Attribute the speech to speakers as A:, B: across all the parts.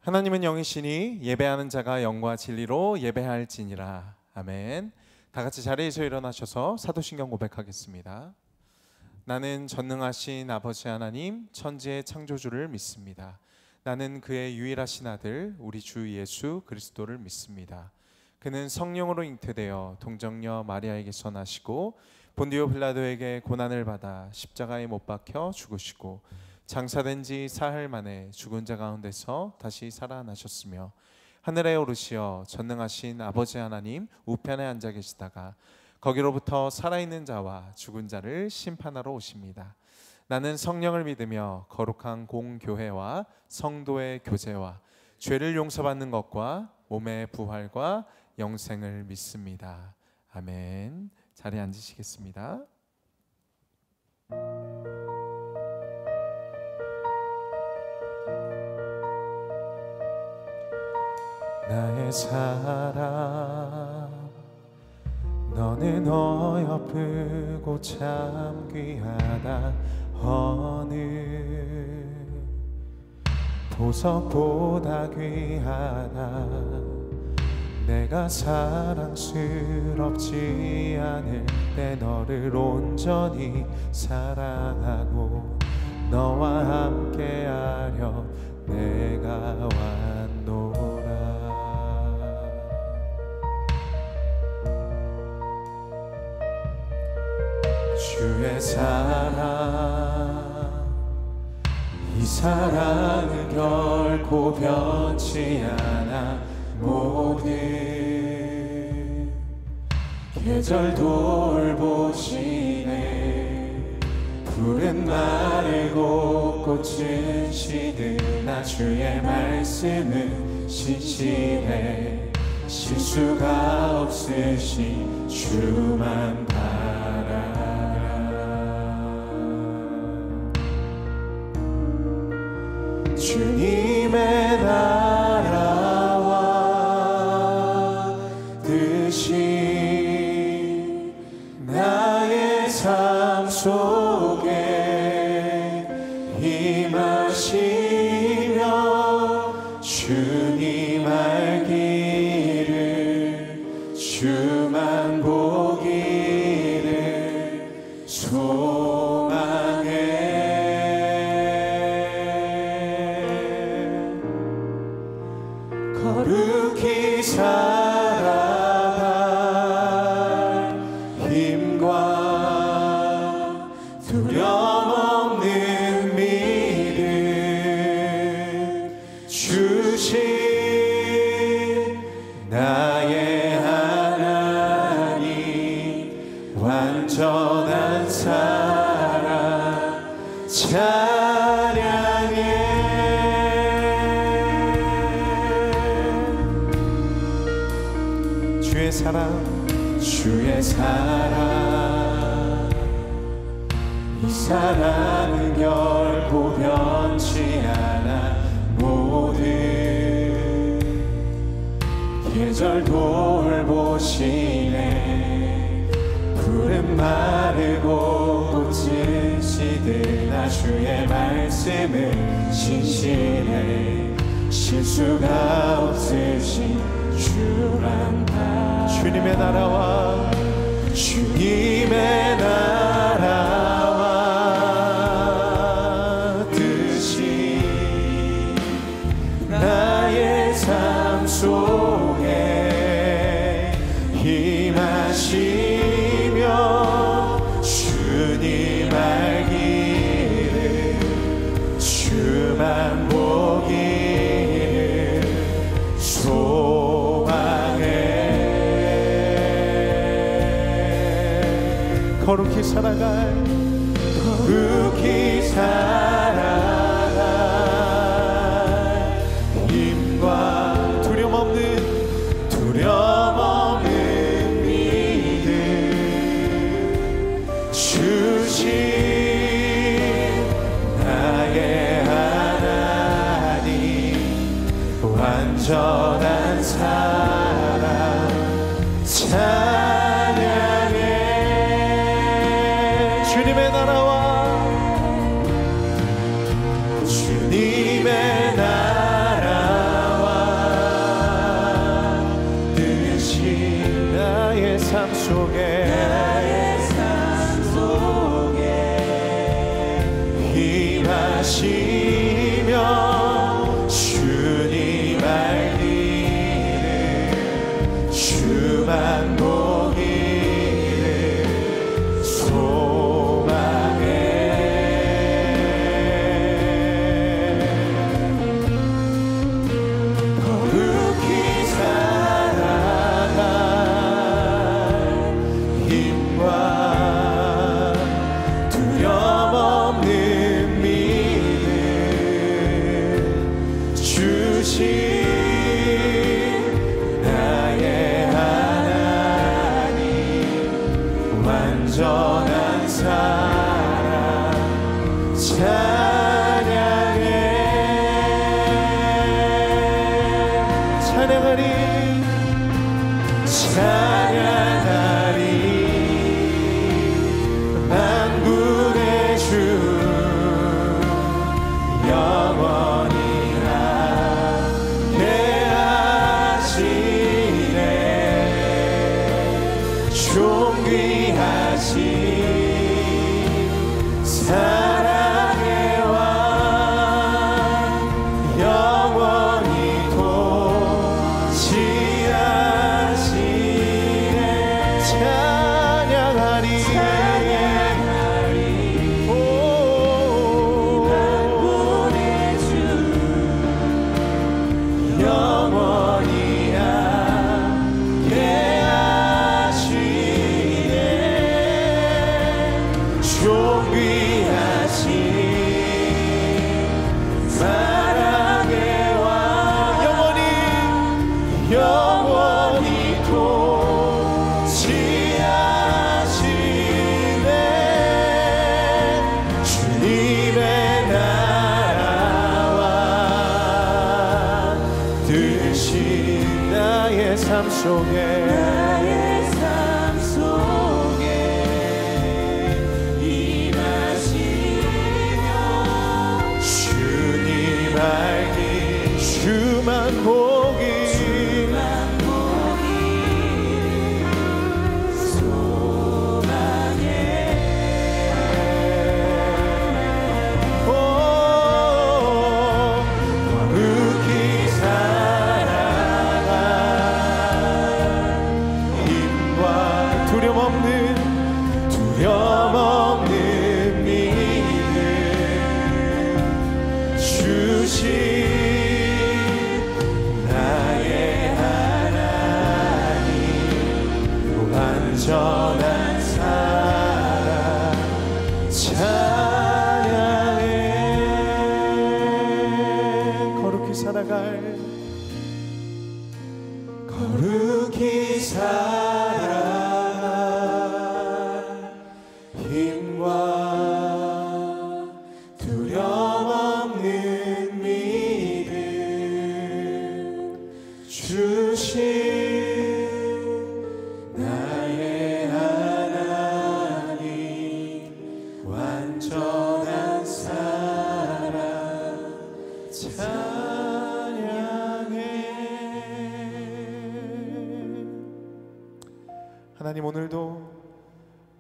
A: 하나님은 영이시니 예배하는 자가 영과 진리로 예배할지니라. 아멘. 다 같이 자리에서 일어나셔서 사도신경 고백하겠습니다. 나는 전능하신 아버지 하나님 천지의 창조주를 믿습니다. 나는 그의 유일하신 아들 우리 주 예수 그리스도를 믿습니다. 그는 성령으로 잉태되어 동정녀 마리아에게서 나시고 본디오 빌라도에게 고난을 받아 십자가에 못 박혀 죽으시고 장사된 지 사흘 만에 죽은 자 가운데서 다시 살아나셨으며 하늘에 오르시어 전능하신 아버지 하나님 우편에 앉아 계시다가 거기로부터 살아있는 자와 죽은 자를 심판하러 오십니다. 나는 성령을 믿으며 거룩한 공교회와 성도의 교제와 죄를 용서받는 것과 몸의 부활과 영생을 믿습니다. 아멘. 자리에 앉으시겠습니다. 나의 사랑 너는 어여쁘고 참 귀하다. 어느 보석보다 귀하다. 내가 사랑스럽지 않을 때 너를 온전히 사랑하고 너와 함께하려 내가 왔노라. 주의 사랑 이 사랑은 결코 변치 않아. 모든 계절 돌보시네. 푸른 마르고 꽃은 시드나 주의 말씀은 신실해. 실수가 없으신 주만 바라라. 주님의 나라와 뜻이 나의 삶 속에 임하시며 주님 알기를 주만 보기를 소망해. 거룩히 살아갈 힘과 두려움 없는 믿음 주신 나의 하나님 완전한 사랑 찬양해. 주의 사랑 이 사랑은 결코 변치 않아. 모든 계절 돌보시네. 푸른 마르고 꽃은 시드나 주의 말씀은 신실해. 실수가 없으신 주만 봐. 주님의 나라와 주님의 나라와 뜻이 나의 삶 속에 임하시며 주님 알기를 주만 보기를 소망해. 거룩히 살아갈 힘과 두려움 없는 믿음 주신 나의 하나님 완전한 사랑 찬양해. 주님의 나라와 주님의 나라 주신 나의 하나님, 완전한 사랑 찬양해. 찬양하리 찬양하리 만군의 주 영원히 함께하시네. 존귀하신 사랑의 왕 영원히 통치하시네. 찬양하리 오 만군의 주 영원히 함께하시네. 존귀하신 사랑의 왕 영원히 통치하시네. 주님의 나라와 뜻이 나의 삶 속에 주님 알기 주만 보기 소망해. 거룩히 살아가 힘과 두려움 없는 믿음 주신 나의 하나님, 완전한 사랑 찬양해. 거룩히 살아갈 거룩히 살아갈 힘과 두려움 없는 믿음 주신 나의 하나님, 완전한 사랑 찬양해. 하나님, 오늘도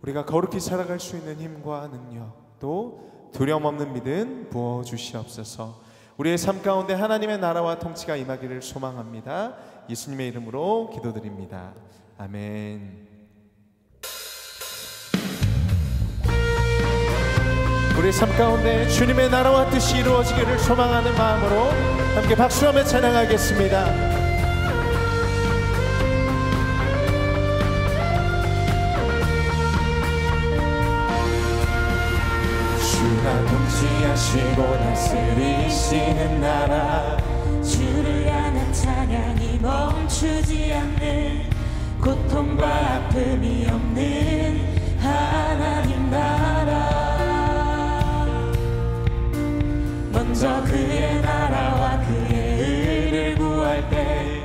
A: 우리가 거룩히 살아갈 수 있는 힘과 능력, 또 두려움 없는 믿음 부어주시옵소서. 우리의 삶 가운데 하나님의 나라와 통치가 임하기를 소망합니다. 예수님의 이름으로 기도드립니다. 아멘. 우리의 삶 가운데 주님의 나라와 뜻이 이루어지기를 소망하는 마음으로 함께 박수하며 찬양하겠습니다. 주가 통치하시고 다스리시는 나라,
B: 주를 향한 찬양이 멈추지 않는, 고통과 아픔이 없는 하나님 나라. 먼저 그의 나라와 그의 의를 구할 때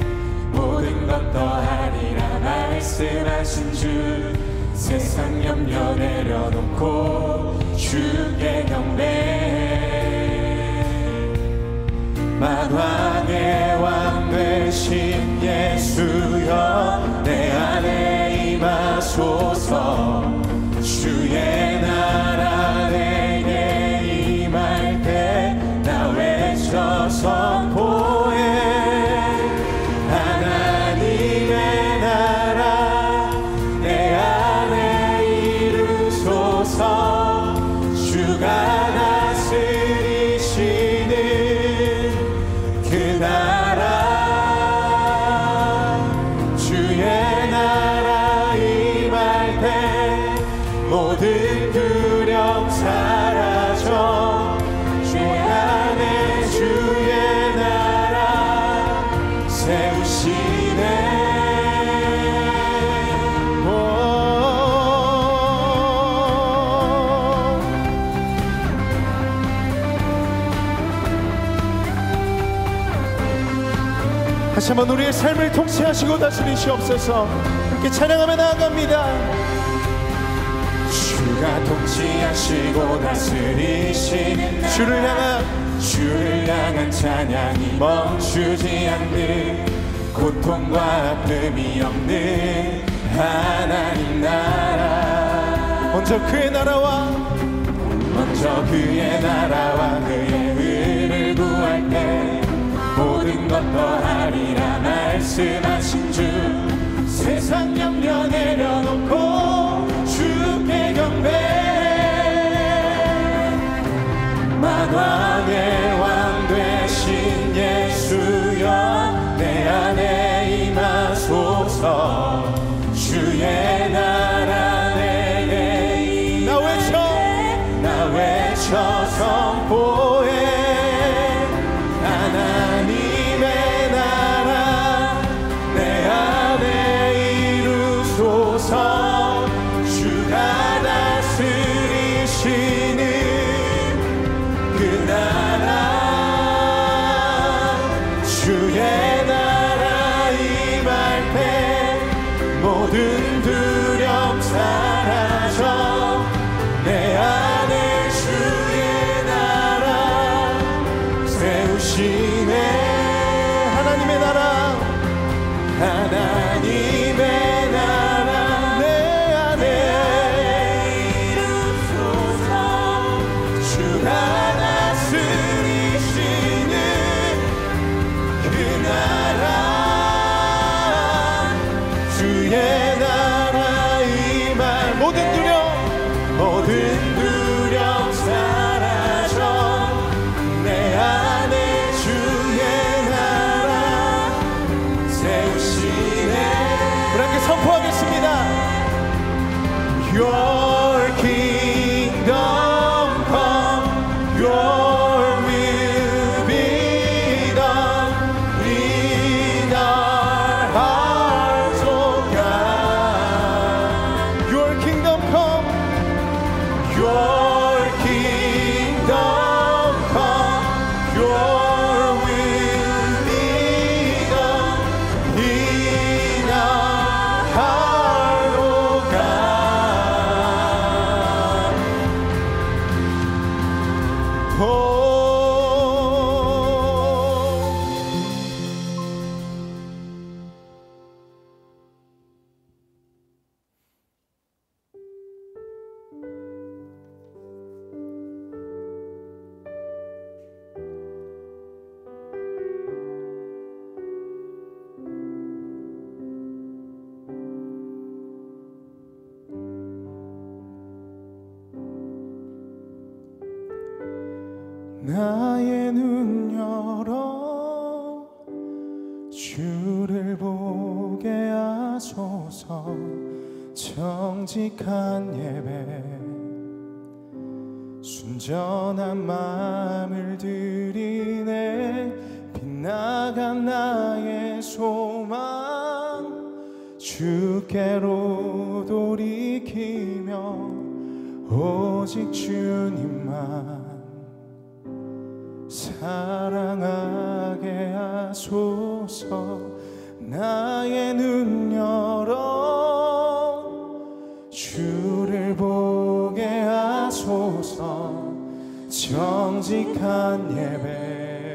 B: 모든 것 더하리라 말씀하신 주, 세상 염려 내려놓고 주께 경배해. 만왕의 왕 되신 예수여, 내 안에 임하소서. 주의 나라 내게 임할 때 나 외쳐 선포해. 하나님의 나라 내 안에 이루소서. 주가 다스리시는 그 나라, 주의 나라 임할 때 모든 두려움 사라져. 주 안에 주의 나라
A: 다시 한번 우리의 삶을 통치하시고 다스리시옵소서. 이렇게 찬양하며 나아갑니다.
B: 주가 통치하시고 다스리시는 주를 향한 찬양이 멈추지 않는 고통과 아픔이 없는 하나님 나라.
A: 먼저 그의 나라와
B: 그의 의를 구할 때 모든 것 더하리라 말씀하신 주. 세상 염려 내려놓고 주께 경배해. 만왕의 왕 되신 예수여 내 안에 임하소서. 주의 나라 내게 나 외쳐 선포해. 하나님의 나라 내 안에 이루소서. 주가 다스리시는 그 나라. 주의 나라 임할 때 모든 두려움 사라져. 내 안에 주의 나라 세우시네.
A: 하나님의 나라
B: 하나님의 나라 내 안에 이루소서. 주가 다스리시는 그 나라. 주의 나라 임할 모든 두려움 사라져. 내 안에 주의 나라 세우시네.
A: 우리 함께 선포하겠습니다.
B: Your kingdom come, your will be done in our hearts, O God.
A: Your kingdom come.
B: Your kingdom come, your will be done in our heart, O God. Oh.
A: 나의 눈 열어 주를 보게 하소서. 정직한 예배 순전한 마음을 드리네. 빗나간 나의 소망 주께로 돌이키며 오직 주님만 사랑하게 하소서. 나의 눈 열어 주를 보게 하소서. 정직한 예배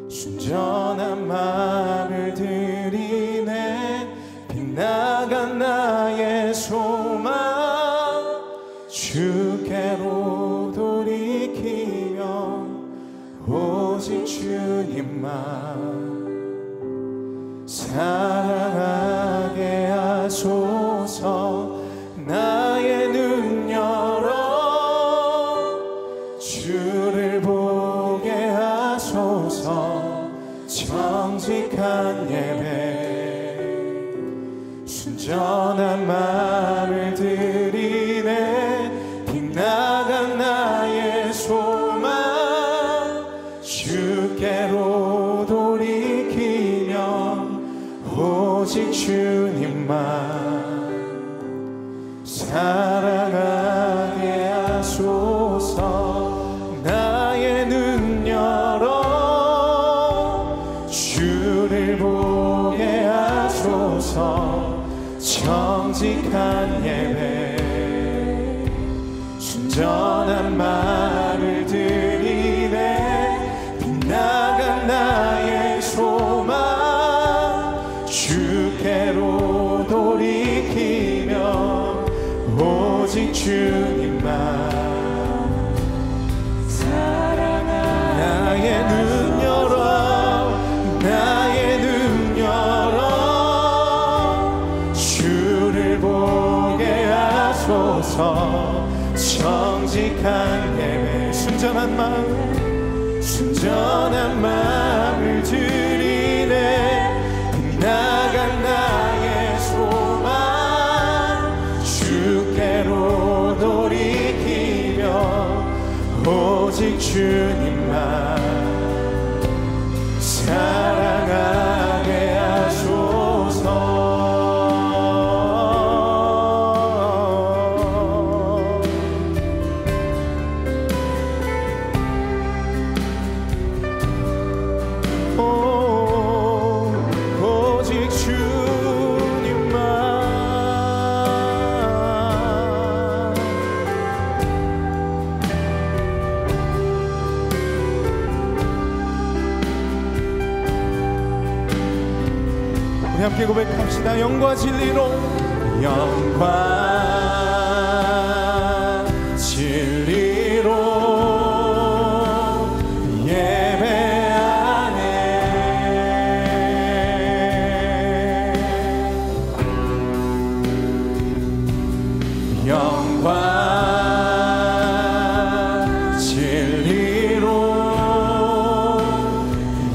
A: 순전한 마음을 드리네. 빗나간 나의 소망 주께로 돌이키며 오직 주님만 사랑하게 하소서. 나의 눈 열어 주를 보게 하소서. 정직한 예배 순전한 마음을 드리네. 빗나간 나의 소망 주께로 돌이키며 오직 주님만 사랑하게 하소서. 나의 눈 열어 주 하소서. 정직한 예배 순전한 마음을 드리네. 빗나간 나의 소망 주께로 돌이키며 오직 주님만 사랑하네. 나의 눈 열어 나의 눈 열어 주를 보게 하소서. 정직한 예배 순전한 마음을 드리네. 빗나간 나의 소망 주께로 돌이키며 오직 주님만 사랑하게 하소서. 오직 주님만. 우리 함께 고백합시다. 영과 진리로 영과 진리로 영과 진리로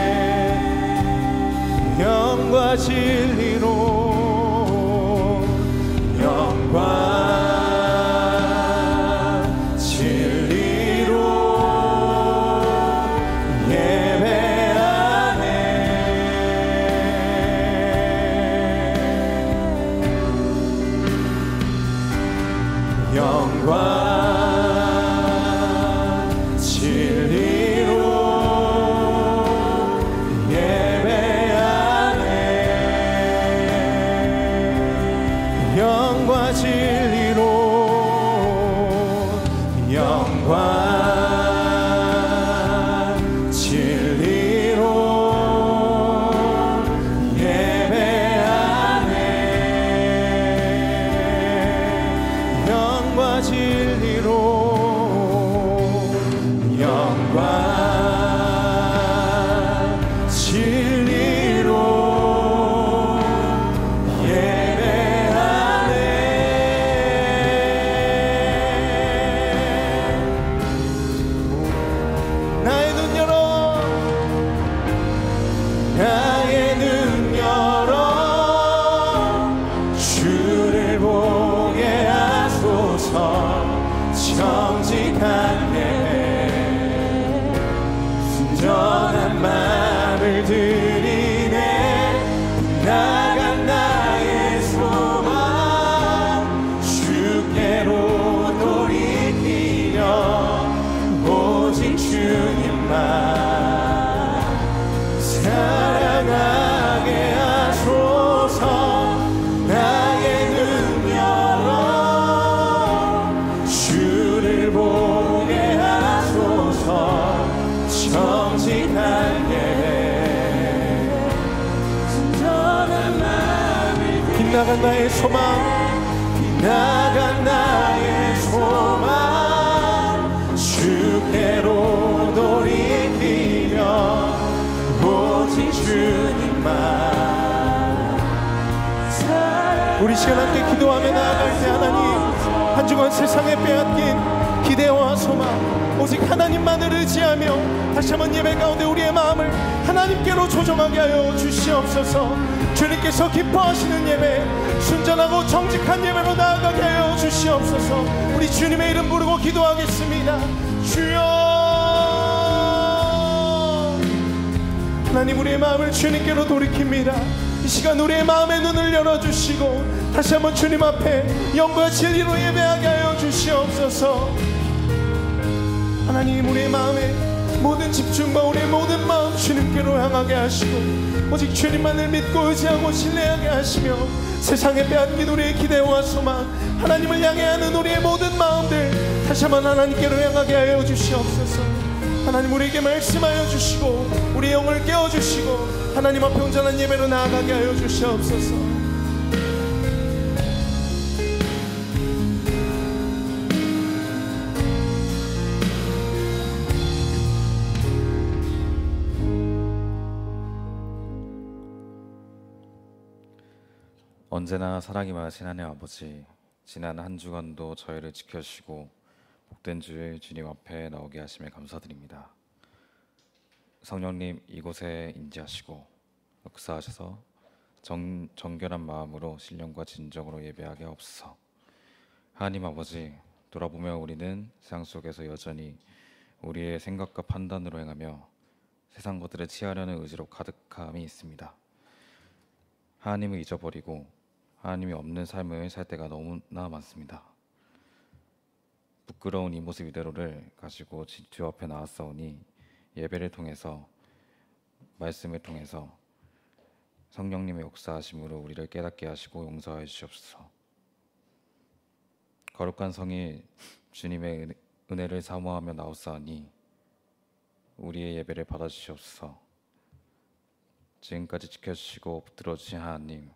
A: 예배하네. 영과 진리로 영과 진리로 예배하네. 영과 진리로 영과 진리로 예배하네. 영과 진리로 영과 진리로 예배하네. 나의 눈 열어 나의 눈 열어 주를 보게 하소서. 정직한 예배 순전한 마음을 드리네. 나간 나의 소망 주께로 돌이키며 오직 주님만 사랑하게 하소서. 나의 눈 열어 주를 보게 하소서. 정직한 예배 순전한 마음을 빗나간 나의 소망 빗나간 나의 소망 주께로 돌이키며 오직 주님만. 우리 시간 함께 기도하며 나아갈 때 하나님 한 주간 세상에 빼앗긴 기대와 소망 오직 하나님만을 의지하며 다시 한번 예배 가운데 우리의 마음을 하나님께로 조정하게 하여 주시옵소서. 주님께서 기뻐하시는 예배 순전하고 정직한 예배로 나아가게 하여 주시옵소서. 우리 주님의 이름 부르고 기도하겠습니다. 주여. 하나님 우리의 마음을 주님께로 돌이킵니다. 이 시간 우리의 마음의 눈을 열어주시고 다시 한번 주님 앞에 영과 진리로 예배하게 하여 주시옵소서. 하나님 우리의 마음에 모든 집중과 우리의 모든 마음 주님께로 향하게 하시고 오직 주님만을 믿고 의지하고 신뢰하게 하시며 세상에 빼앗긴 우리의 기대와 소망, 하나님을 향해 하는 우리의 모든 마음들 다시 한번 하나님께로 향하게 하여 주시옵소서. 하나님 우리에게 말씀하여 주시고 우리의 영을 깨워주시고 하나님 앞에 온전한 예배로 나아가게 하여 주시옵소서.
C: 언제나 사랑이 많으신 하나님 아버지, 지난 한 주간도 저희를 지켜주시고 복된 주일 주님 앞에 나오게 하심에 감사드립니다. 성령님 이곳에 임재하시고 역사하셔서 정결한 마음으로 신령과 진정으로 예배하게 하옵소서. 하나님 아버지, 돌아보면 우리는 세상 속에서 여전히 우리의 생각과 판단으로 행하며 세상 것들을 취하려는 의지로 가득함이 있습니다. 하나님을 잊어버리고 하나님이 없는 삶을 살 때가 너무나 많습니다. 부끄러운 이 모습 이대로를 가지고 주 앞에 나왔사오니 예배를 통해서 말씀을 통해서 성령님의 역사하심으로 우리를 깨닫게 하시고 용서하여 주시옵소서. 거룩한 성이 주님의 은혜를 사모하며 나옵사오니 우리의 예배를 받아주시옵소서. 지금까지 지켜주시고 붙들어주신 하나님,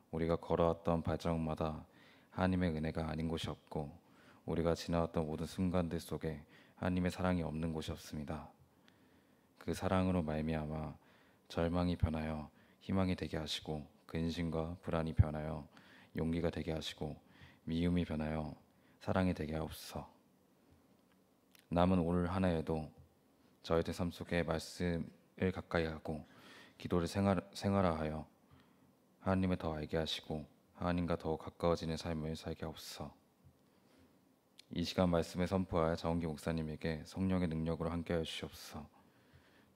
C: 우리가 걸어왔던 발자국마다 하나님의 은혜가 아닌 곳이 없고 우리가 지나왔던 모든 순간들 속에 하나님의 사랑이 없는 곳이 없습니다. 그 사랑으로 말미암아 절망이 변하여 희망이 되게 하시고 근심과 불안이 변하여 용기가 되게 하시고 미움이 변하여 사랑이 되게 하옵소서. 남은 올 한 해에도 저희들 삶 속에 말씀을 가까이 하고 기도를 생활화하여 하나님을 더 알게 하시고 하나님과 더 가까워지는 삶을 살게 하옵소서. 이 시간 말씀을 선포할 정은기 목사님에게 성령의 능력으로 함께하여 주시옵소서.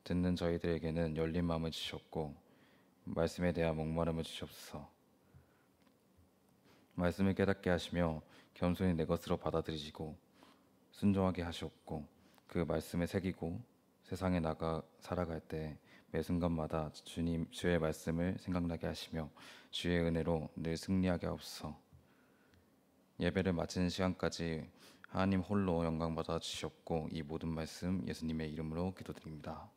C: 듣는 저희들에게는 열린 마음을 주셨고 말씀에 대한 목마름을 주시옵소서. 말씀을 깨닫게 하시며 겸손히 내 것으로 받아들이시고 순종하게 하시옵고 그 말씀에 새기고 세상에 나가 살아갈 때 매 순간마다 주의 말씀을 생각나게 하시며 주의 은혜로 늘 승리하게 하옵소서. 예배를 마치는 시간까지 하나님 홀로 영광 받아 주시옵고 이 모든 말씀 예수님의 이름으로 기도드립니다.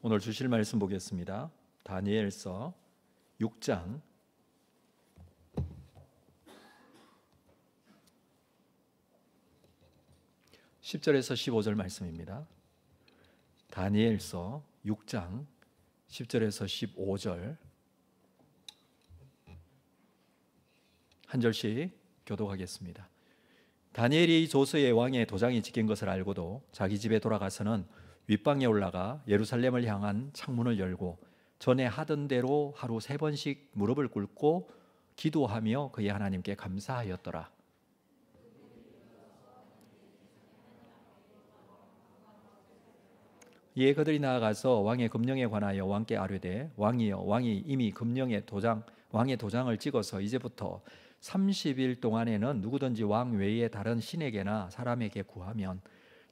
B: 오늘 주실 말씀 보겠습니다. 다니엘서 6장 10절에서 15절 말씀입니다. 다니엘서 6장 10절에서 15절 한 절씩 교독하겠습니다. 다니엘이 조서의 왕의 도장이 찍힌 것을 알고도 자기 집에 돌아가서는 윗방에 올라가 예루살렘을 향한 창문을 열고 전에 하던 대로 하루 3번씩 무릎을 꿇고 기도하며 그의 하나님께 감사하였더라. 이에 그들이 나아가서 왕의 금령에 관하여 왕께 아뢰되 왕이여, 왕이 이미 금령의 왕의 도장을 찍어서 이제부터 30일 동안에는 누구든지 왕 외에 다른 신에게나 사람에게 구하면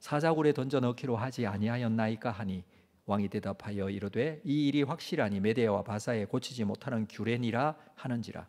B: 사자굴에 던져 넣기로 하지 아니하였나이까 하니 왕이 대답하여 이르되 이 일이 확실하니 메대와 바사에 고치지 못하는 규례니라 하는지라.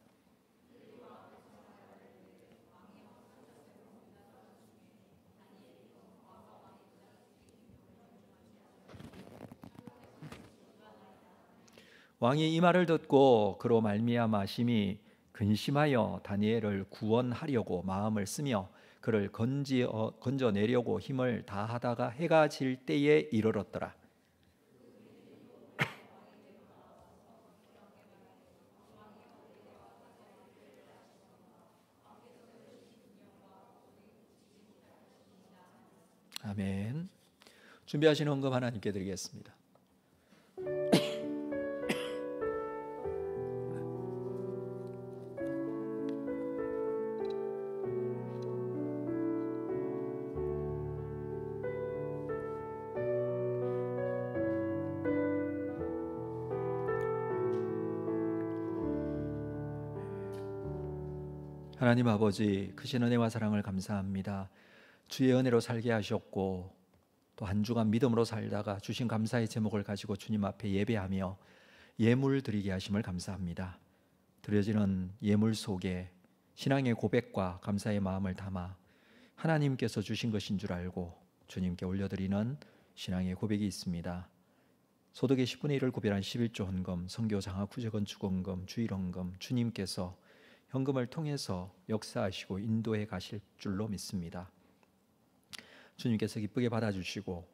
B: 왕이 이 말을 듣고 그로 말미암아 심히 근심하여 다니엘을 구원하려고 마음을 쓰며 그를 건져내려고 힘을 다하다가 해가 질 때에 이르렀더라. 아멘. 준비하신 헌금 하나님께 드리겠습니다. 하나님 아버지, 크신 은혜와 사랑을 감사합니다. 주의 은혜로 살게 하셨고 또 한 주간 믿음으로 살다가 주신 감사의 제목을 가지고 주님 앞에 예배하며 예물 드리게 하심을 감사합니다. 드려지는 예물 속에 신앙의 고백과 감사의 마음을 담아 하나님께서 주신 것인 줄 알고 주님께 올려드리는 신앙의 고백이 있습니다. 소득의 10분의 1을 구별한 11조 헌금, 선교 장학 후재 건축 헌금, 주일 헌금, 주님께서 현금을 통해서 역사하시고 인도해 가실 줄로 믿습니다. 주님께서 기쁘게 받아주시고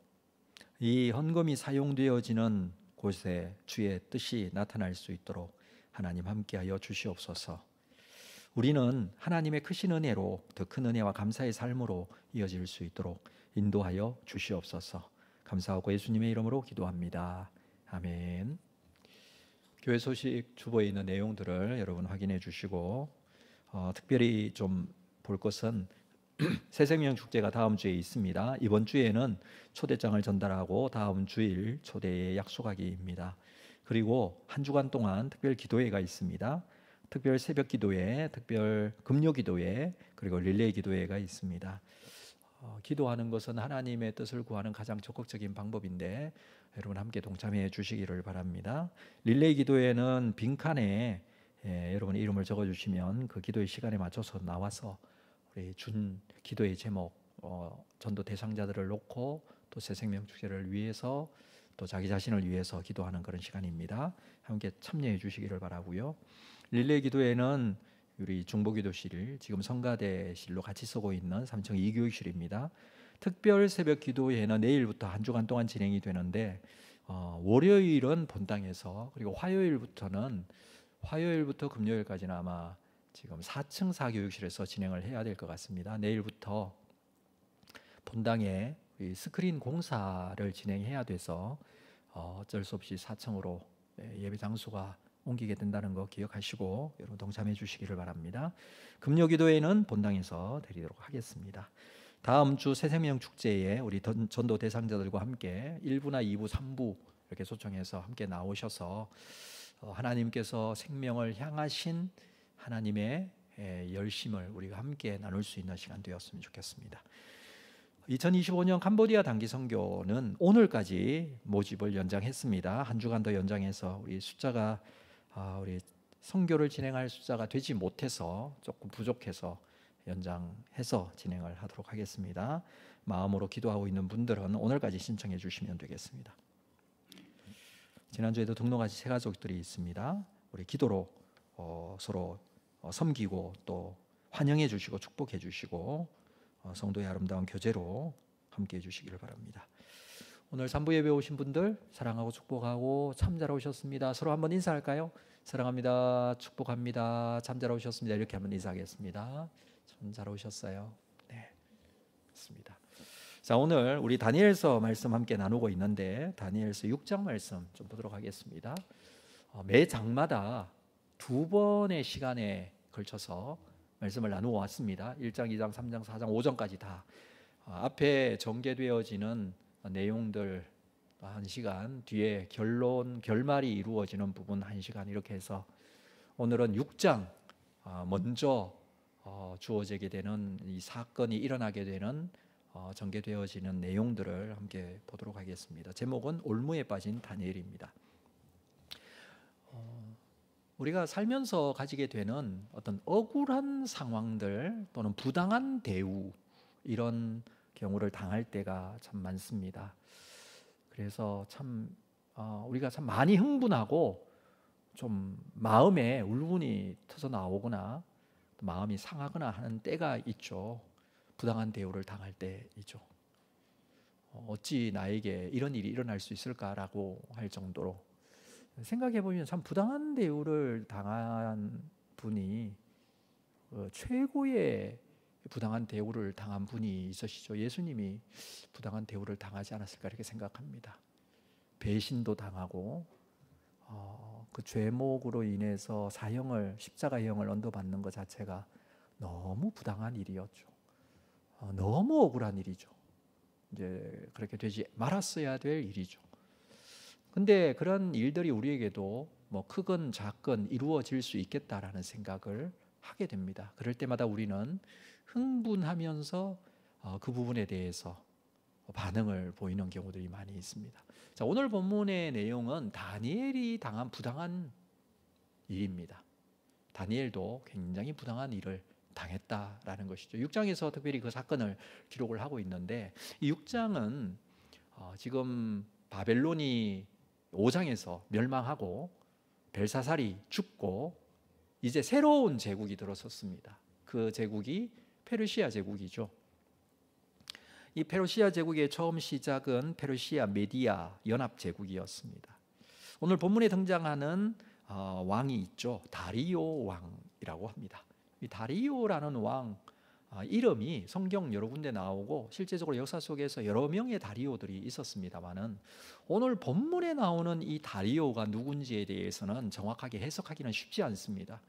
B: 이 헌금이 사용되어지는 곳에 주의 뜻이 나타날 수 있도록 하나님 함께하여 주시옵소서. 우리는 하나님의 크신 은혜로 더 큰 은혜와 감사의 삶으로 이어질 수 있도록 인도하여 주시옵소서. 감사하고 예수님의 이름으로 기도합니다. 아멘. 교회 소식 주보에 있는 내용들을 여러분 확인해 주시고 특별히 좀 볼 것은 새생명 축제가 다음 주에 있습니다. 이번 주에는 초대장을 전달하고 다음 주일 초대에 약속하기입니다. 그리고 한 주간 동안 특별 기도회가 있습니다. 특별 새벽 기도회, 특별 금요 기도회, 그리고 릴레이 기도회가 있습니다. 기도하는 것은 하나님의 뜻을 구하는 가장 적극적인 방법인데 여러분 함께 동참해 주시기를 바랍니다. 릴레이 기도회는 빈칸에 여러분 이름을 적어주시면 그 기도의 시간에 맞춰서 나와서 우리 준 기도의 제목, 전도 대상자들을 놓고 또 새생명 축제를 위해서 또 자기 자신을 위해서 기도하는 그런 시간입니다. 함께 참여해 주시기를 바라고요. 릴레이 기도회는 우리 중보기도실, 지금 성가대실로 같이 쓰고 있는 3층 2교육실입니다. 특별 새벽 기도회는 내일부터 한 주간 동안 진행이 되는데 월요일은 본당에서, 그리고 화요일부터 금요일까지는 아마 지금 4층 4교육실에서 진행을 해야 될 것 같습니다. 내일부터 본당에 스크린 공사를 진행해야 돼서 어쩔 수 없이 4층으로 예배 장소가 옮기게 된다는 거 기억하시고 여러분 동참해 주시기를 바랍니다. 금요 기도회는 본당에서 드리도록 하겠습니다. 다음 주 새생명 축제에 우리 전도 대상자들과 함께 1부나 2부, 3부 이렇게 초청해서 함께 나오셔서 하나님께서 생명을 향하신 하나님의 열심을 우리가 함께 나눌 수 있는 시간 되었으면 좋겠습니다. 2025년 캄보디아 단기 선교는 오늘까지 모집을 연장했습니다. 한 주간 더 연장해서 우리 숫자가 우리 선교를 진행할 숫자가 되지 못해서 조금 부족해서 연장해서 진행을 하도록 하겠습니다. 마음으로 기도하고 있는 분들은 오늘까지 신청해 주시면 되겠습니다. 지난주에도 등록하신 새 가족들이 있습니다. 우리 기도로 서로 섬기고 또 환영해 주시고 축복해 주시고 성도의 아름다운 교제로 함께 해 주시기를 바랍니다. 오늘 3부 예배 오신 분들 사랑하고 축복하고 참 잘 오셨습니다. 서로 한번 인사할까요? 사랑합니다. 축복합니다. 참 잘 오셨습니다. 이렇게 한번 인사하겠습니다. 참 잘 오셨어요. 네, 그렇습니다. 자, 오늘 우리 다니엘서 말씀 함께 나누고 있는데 다니엘서 6장 말씀 좀 보도록 하겠습니다. 매 장마다 2번의 시간에 걸쳐서 말씀을 나누어 왔습니다. 1장, 2장, 3장, 4장, 5장까지 다 앞에 전개되어지는 내용들 1시간, 뒤에 결말이 이루어지는 부분 1시간 이렇게 해서 오늘은 6장 먼저 주어지게 되는 이 사건이 일어나게 되는 전개되어지는 내용들을 함께 보도록 하겠습니다. 제목은 올무에 빠진 다니엘입니다. 우리가 살면서 가지게 되는 어떤 억울한 상황들 또는 부당한 대우 이런 경우를 당할 때가 참 많습니다. 그래서 참 우리가 참 많이 흥분하고 좀 마음에 울분이 터져 나오거나 마음이 상하거나 하는 때가 있죠. 부당한 대우를 당할 때이죠. 어찌 나에게 이런 일이 일어날 수 있을까라고 할 정도로 생각해 보면 참 부당한 대우를 당한 분이 최고의 부당한 대우를 당한 분이 있으시죠. 예수님이 부당한 대우를 당하지 않았을까 이렇게 생각합니다. 배신도 당하고 그 죄목으로 인해서 십자가형을 언도받는 것 자체가 너무 부당한 일이었죠. 너무 억울한 일이죠. 이제 그렇게 되지 말았어야 될 일이죠. 근데 그런 일들이 우리에게도 뭐 크건 작건 이루어질 수 있겠다라는 생각을 하게 됩니다. 그럴 때마다 우리는 흥분하면서 그 부분에 대해서 반응을 보이는 경우들이 많이 있습니다. 자, 오늘 본문의 내용은 다니엘이 당한 부당한 일입니다. 다니엘도 굉장히 부당한 일을 당했다라는 것이죠. 6장에서 특별히 그 사건을 기록을 하고 있는데, 이 6장은 지금 바벨론이 5장에서 멸망하고 벨사살이 죽고 이제 새로운 제국이 들어섰습니다. 그 제국이 페르시아 제국이죠. 이 페르시아 제국의 처음 시작은 페르시아 메디아 연합 제국이었습니다. 오늘 본문에 등장하는 왕이 있죠. 다리오 왕이라고 합니다. 이 다리오라는 왕 이름이 성경 여러 군데 나오고 실제적으로 역사 속에서 여러 명의 다리오들이 있었습니다만은, 오늘 본문에 나오는 이 다리오가 누군지에 대해서는 정확하게 해석하기는 쉽지 않습니다.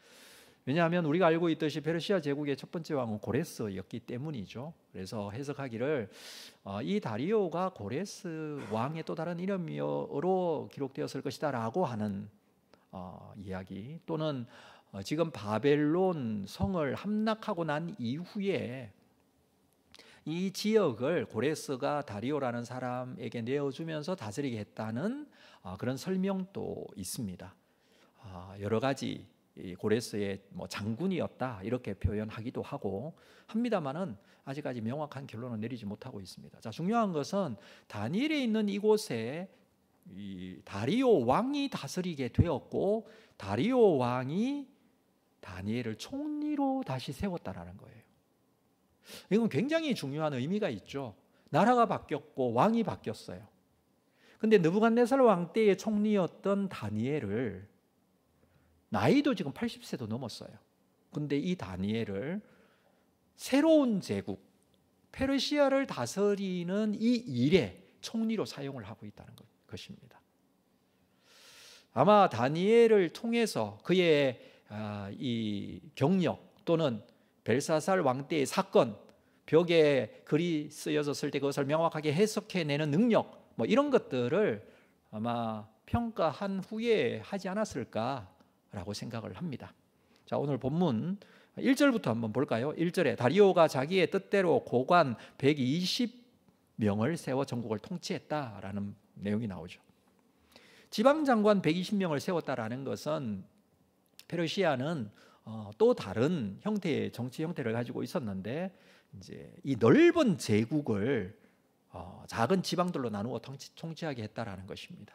B: 왜냐하면 우리가 알고 있듯이 페르시아 제국의 첫 번째 왕은 고레스였기 때문이죠. 그래서 해석하기를 이 다리오가 고레스 왕의 또 다른 이름으로 기록되었을 것이다 라고 하는 이야기, 또는 지금 바벨론 성을 함락하고 난 이후에 이 지역을 고레스가 다리오라는 사람에게 내어주면서 다스리게 했다는 그런 설명도 있습니다. 여러 가지 고레스의 장군이었다 이렇게 표현하기도 하고 합니다만은 아직까지 명확한 결론을 내리지 못하고 있습니다. 자, 중요한 것은 다니엘에 있는 이곳에 이 다리오 왕이 다스리게 되었고, 다리오 왕이 다니엘을 총리로 다시 세웠다라는 거예요. 이건 굉장히 중요한 의미가 있죠. 나라가 바뀌었고 왕이 바뀌었어요. 근데 느부갓네살 왕 때의 총리였던 다니엘을, 나이도 지금 80세도 넘었어요. 근데 이 다니엘을 새로운 제국 페르시아를 다스리는 이 일에 총리로 사용을 하고 있다는 것입니다. 아마 다니엘을 통해서 그의 이 경력, 또는 벨사살 왕 때의 사건, 벽에 글이 쓰여졌을 때 그것을 명확하게 해석해내는 능력, 이런 것들을 아마 평가한 후에 하지 않았을까라고 생각을 합니다. 자, 오늘 본문 1절부터 한번 볼까요? 1절에 다리오가 자기의 뜻대로 고관 120명을 세워 전국을 통치했다라는 내용이 나오죠. 지방장관 120명을 세웠다라는 것은 페르시아는 또 다른 형태의 정치 형태를 가지고 있었는데, 이제 이 넓은 제국을 작은 지방들로 나누어 통치하게 했다라는 것입니다.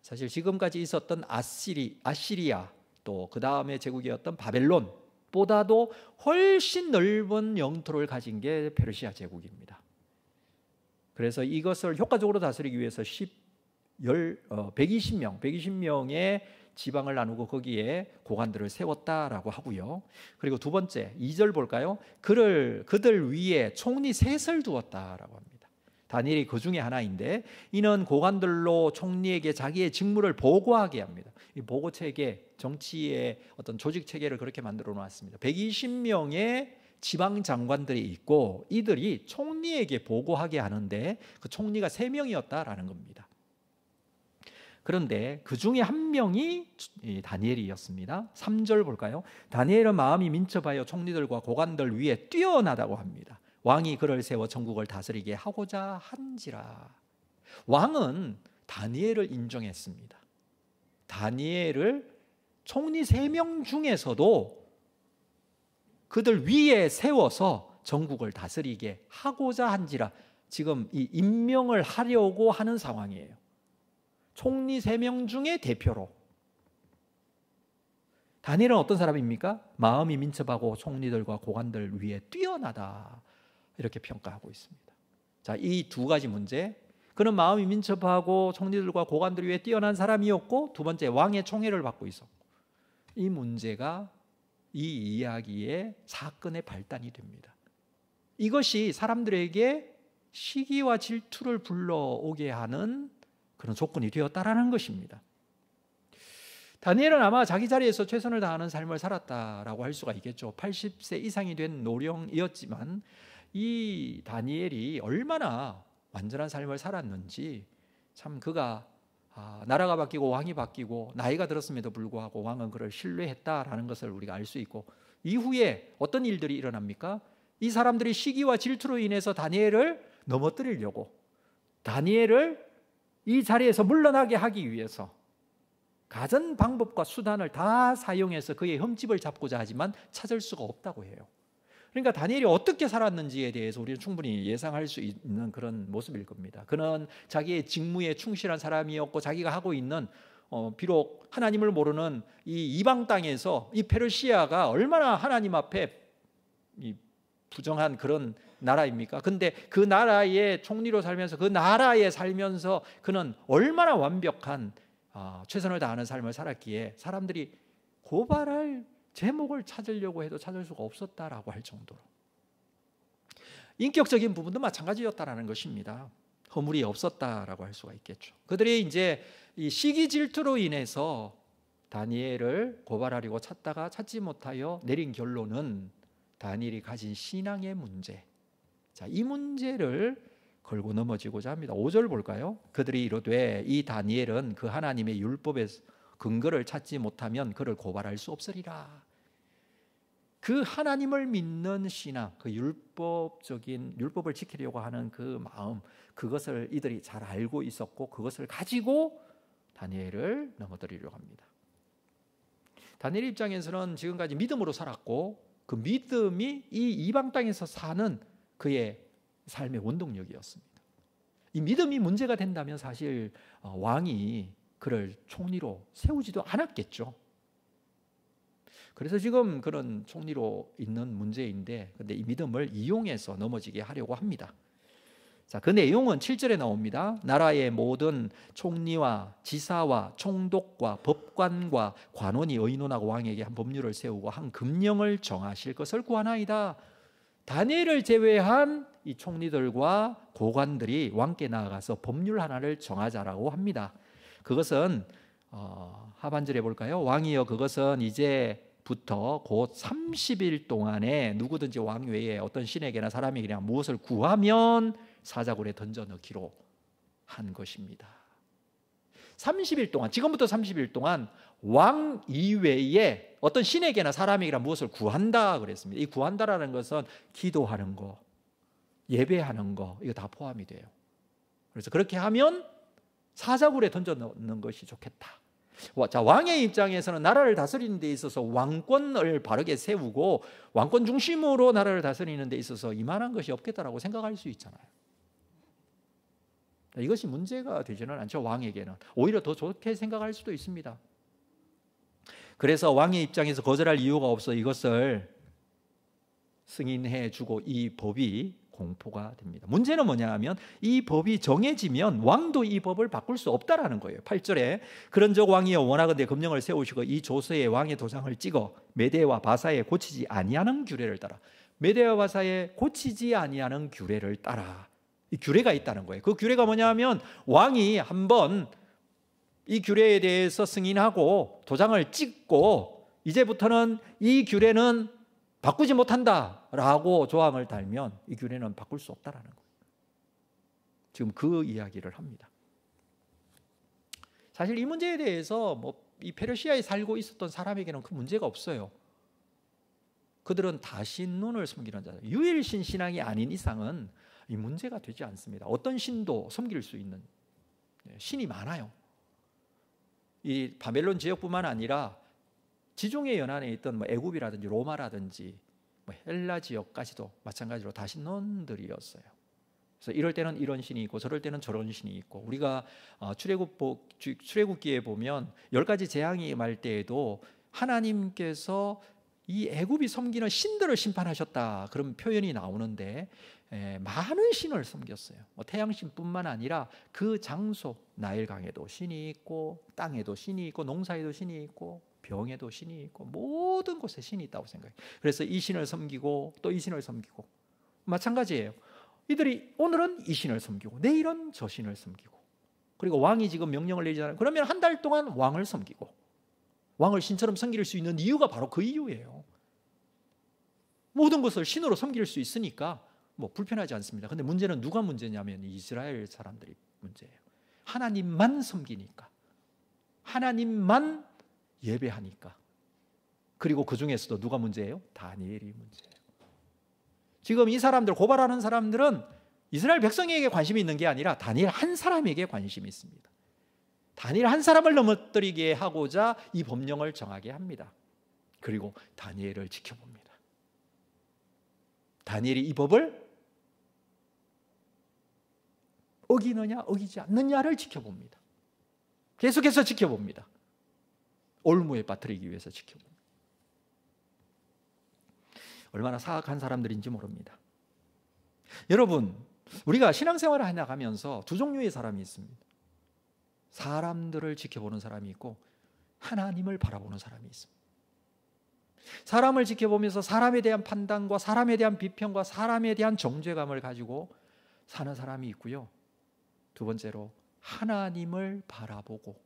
B: 사실 지금까지 있었던 아시리아, 또 그 다음에 제국이었던 바벨론보다도 훨씬 넓은 영토를 가진 게 페르시아 제국입니다. 그래서 이것을 효과적으로 다스리기 위해서 120명의 지방을 나누고 거기에 고관들을 세웠다라고 하고요. 그리고 두 번째 2절 볼까요? 그들 위에 총리 셋을 두었다라고 합니다. 다니엘이 그 중에 하나인데, 이는 고관들로 총리에게 자기의 직무를 보고하게 합니다. 이 보고 체계, 정치의 어떤 조직 체계를 그렇게 만들어 놨습니다. 120명의 지방 장관들이 있고 이들이 총리에게 보고하게 하는데, 그 총리가 3명이었다라는 겁니다. 그런데 그 중에 한 명이 다니엘이었습니다. 3절 볼까요? 다니엘은 마음이 민첩하여 총리들과 고관들 위에 뛰어나다고 합니다. 왕이 그를 세워 전국을 다스리게 하고자 한지라. 왕은 다니엘을 인정했습니다. 다니엘을 총리 3명 중에서도 그들 위에 세워서 전국을 다스리게 하고자 한지라. 지금 이 임명을 하려고 하는 상황이에요. 총리 3명 중에 대표로. 다니엘은 어떤 사람입니까? 마음이 민첩하고 총리들과 고관들 위에 뛰어나다, 이렇게 평가하고 있습니다. 자, 이 두 가지 문제, 그는 마음이 민첩하고 총리들과 고관들 위에 뛰어난 사람이었고, 두 번째 왕의 총애를 받고 있었고, 이 문제가 이 이야기의 사건의 발단이 됩니다. 이것이 사람들에게 시기와 질투를 불러오게 하는 그런 조건이 되었다라는 것입니다. 다니엘은 아마 자기 자리에서 최선을 다하는 삶을 살았다라고 할 수가 있겠죠. 80세 이상이 된 노령이었지만 이 다니엘이 얼마나 완전한 삶을 살았는지, 참 그가 나라가 바뀌고 왕이 바뀌고 나이가 들었음에도 불구하고 왕은 그를 신뢰했다라는 것을 우리가 알 수 있고, 이후에 어떤 일들이 일어납니까? 이 사람들이 시기와 질투로 인해서 다니엘을 넘어뜨리려고, 다니엘을 이 자리에서 물러나게 하기 위해서 가진 방법과 수단을 다 사용해서 그의 흠집을 잡고자 하지만 찾을 수가 없다고 해요. 그러니까 다니엘이 어떻게 살았는지에 대해서 우리는 충분히 예상할 수 있는 그런 모습일 겁니다. 그는 자기의 직무에 충실한 사람이었고, 자기가 하고 있는 비록 하나님을 모르는 이 이방 땅에서 이 페르시아가 얼마나 하나님 앞에 이 부정한 그런 나라입니까? 근데 그 나라의 총리로 살면서, 그 나라에 살면서 그는 얼마나 완벽한 최선을 다하는 삶을 살았기에 사람들이 고발할 제목을 찾으려고 해도 찾을 수가 없었다라고 할 정도로 인격적인 부분도 마찬가지였다라는 것입니다. 허물이 없었다라고 할 수가 있겠죠. 그들이 이제 이 시기 질투로 인해서 다니엘을 고발하려고 찾다가 찾지 못하여 내린 결론은 다니엘이 가진 신앙의 문제, 자, 이 문제를 걸고 넘어지고자 합니다. 5절 볼까요? 그들이 이르되 이 다니엘은 그 하나님의 율법의 근거를 찾지 못하면 그를 고발할 수 없으리라. 그 하나님을 믿는 신앙, 그 율법을 지키려고 하는 그 마음, 그것을 이들이 잘 알고 있었고 그것을 가지고 다니엘을 넘어뜨리려고 합니다. 다니엘 입장에서는 지금까지 믿음으로 살았고 그 믿음이 이 이방 땅에서 사는 그의 삶의 원동력이었습니다. 이 믿음이 문제가 된다면 사실 왕이 그를 총리로 세우지도 않았겠죠. 그래서 지금 그런 총리로 있는 문제인데, 근데 이 믿음을 이용해서 넘어지게 하려고 합니다. 자, 그 내용은 7절에 나옵니다. 나라의 모든 총리와 지사와 총독과 법관과 관원이 의논하고 왕에게 한 법률을 세우고 한 금령을 정하실 것을 구하나이다. 다니엘을 제외한 이 총리들과 고관들이 왕께 나아가서 법률 하나를 정하자라고 합니다. 그것은 하반절에 볼까요? 왕이여, 그것은 이제부터 곧 30일 동안에 누구든지 왕 외에 어떤 신에게나 사람에게나 무엇을 구하면 사자굴에 던져 넣기로 한 것입니다. 30일 동안, 지금부터 30일 동안 왕 이외에 어떤 신에게나 사람에게나 무엇을 구한다 그랬습니다. 이 구한다라는 것은 기도하는 거, 예배하는 거, 이거 다 포함이 돼요. 그래서 그렇게 하면 사자굴에 던져 넣는 것이 좋겠다. 자, 왕의 입장에서는 나라를 다스리는 데 있어서 왕권을 바르게 세우고 왕권 중심으로 나라를 다스리는 데 있어서 이만한 것이 없겠다라고 생각할 수 있잖아요. 이것이 문제가 되지는 않죠. 왕에게는 오히려 더 좋게 생각할 수도 있습니다. 그래서 왕의 입장에서 거절할 이유가 없어 이것을 승인해 주고 이 법이 공포가 됩니다. 문제는 뭐냐 하면 이 법이 정해지면 왕도 이 법을 바꿀 수 없다라는 거예요. 8절에 그런즉 왕이여 원하건대 금령을 세우시고 이 조서에 왕의 도장을 찍어 메대와 바사에 고치지 아니하는 규례를 따라, 메대와 바사에 고치지 아니하는 규례를 따라, 이 규례가 있다는 거예요. 그 규례가 뭐냐 하면 왕이 한번 이 규례에 대해서 승인하고 도장을 찍고 이제부터는 이 규례는 바꾸지 못한다라고 조항을 달면 이 규례는 바꿀 수 없다라는 거예요. 지금 그 이야기를 합니다. 사실 이 문제에 대해서 이 페르시아에 살고 있었던 사람에게는 그 문제가 없어요. 그들은 다신눈을 섬기는 자들, 유일신 신앙이 아닌 이상은 이 문제가 되지 않습니다. 어떤 신도 섬길 수 있는 신이 많아요. 이 바벨론 지역뿐만 아니라 지중해 연안에 있던 애굽이라든지 로마라든지 헬라 지역까지도 마찬가지로 다신론들이었어요. 그래서 이럴 때는 이런 신이 있고 저럴 때는 저런 신이 있고, 우리가 출애굽기에 보면 10가지 재앙이 임할 때에도 하나님께서 이 애굽이 섬기는 신들을 심판하셨다 그런 표현이 나오는데 많은 신을 섬겼어요. 태양신뿐만 아니라 그 장소, 나일강에도 신이 있고 땅에도 신이 있고 농사에도 신이 있고 병에도 신이 있고 모든 곳에 신이 있다고 생각해요. 그래서 이 신을 섬기고 또 이 신을 섬기고 마찬가지예요. 이들이 오늘은 이 신을 섬기고 내일은 저 신을 섬기고, 그리고 왕이 지금 명령을 내리잖아요. 그러면 한 달 동안 왕을 섬기고, 왕을 신처럼 섬길 수 있는 이유가 바로 그 이유예요. 모든 것을 신으로 섬길 수 있으니까 불편하지 않습니다. 근데 문제는 누가 문제냐면 이스라엘 사람들이 문제예요. 하나님만 섬기니까, 하나님만 예배하니까 그리고 그 중에서도 누가 문제예요? 다니엘이 문제예요. 지금 이 사람들, 고발하는 사람들은 이스라엘 백성에게 관심이 있는 게 아니라 다니엘 한 사람에게 관심이 있습니다. 다니엘 한 사람을 넘어뜨리게 하고자 이 법령을 정하게 합니다. 그리고 다니엘을 지켜봅니다. 다니엘이 이 법을 어기느냐 어기지 않느냐를 지켜봅니다. 계속해서 지켜봅니다. 올무에 빠뜨리기 위해서 지켜봅니다. 얼마나 사악한 사람들인지 모릅니다. 여러분, 우리가 신앙생활을 해나가면서 두 종류의 사람이 있습니다. 사람들을 지켜보는 사람이 있고 하나님을 바라보는 사람이 있습니다. 사람을 지켜보면서 사람에 대한 판단과 사람에 대한 비평과 사람에 대한 정죄감을 가지고 사는 사람이 있고요. 두 번째로 하나님을 바라보고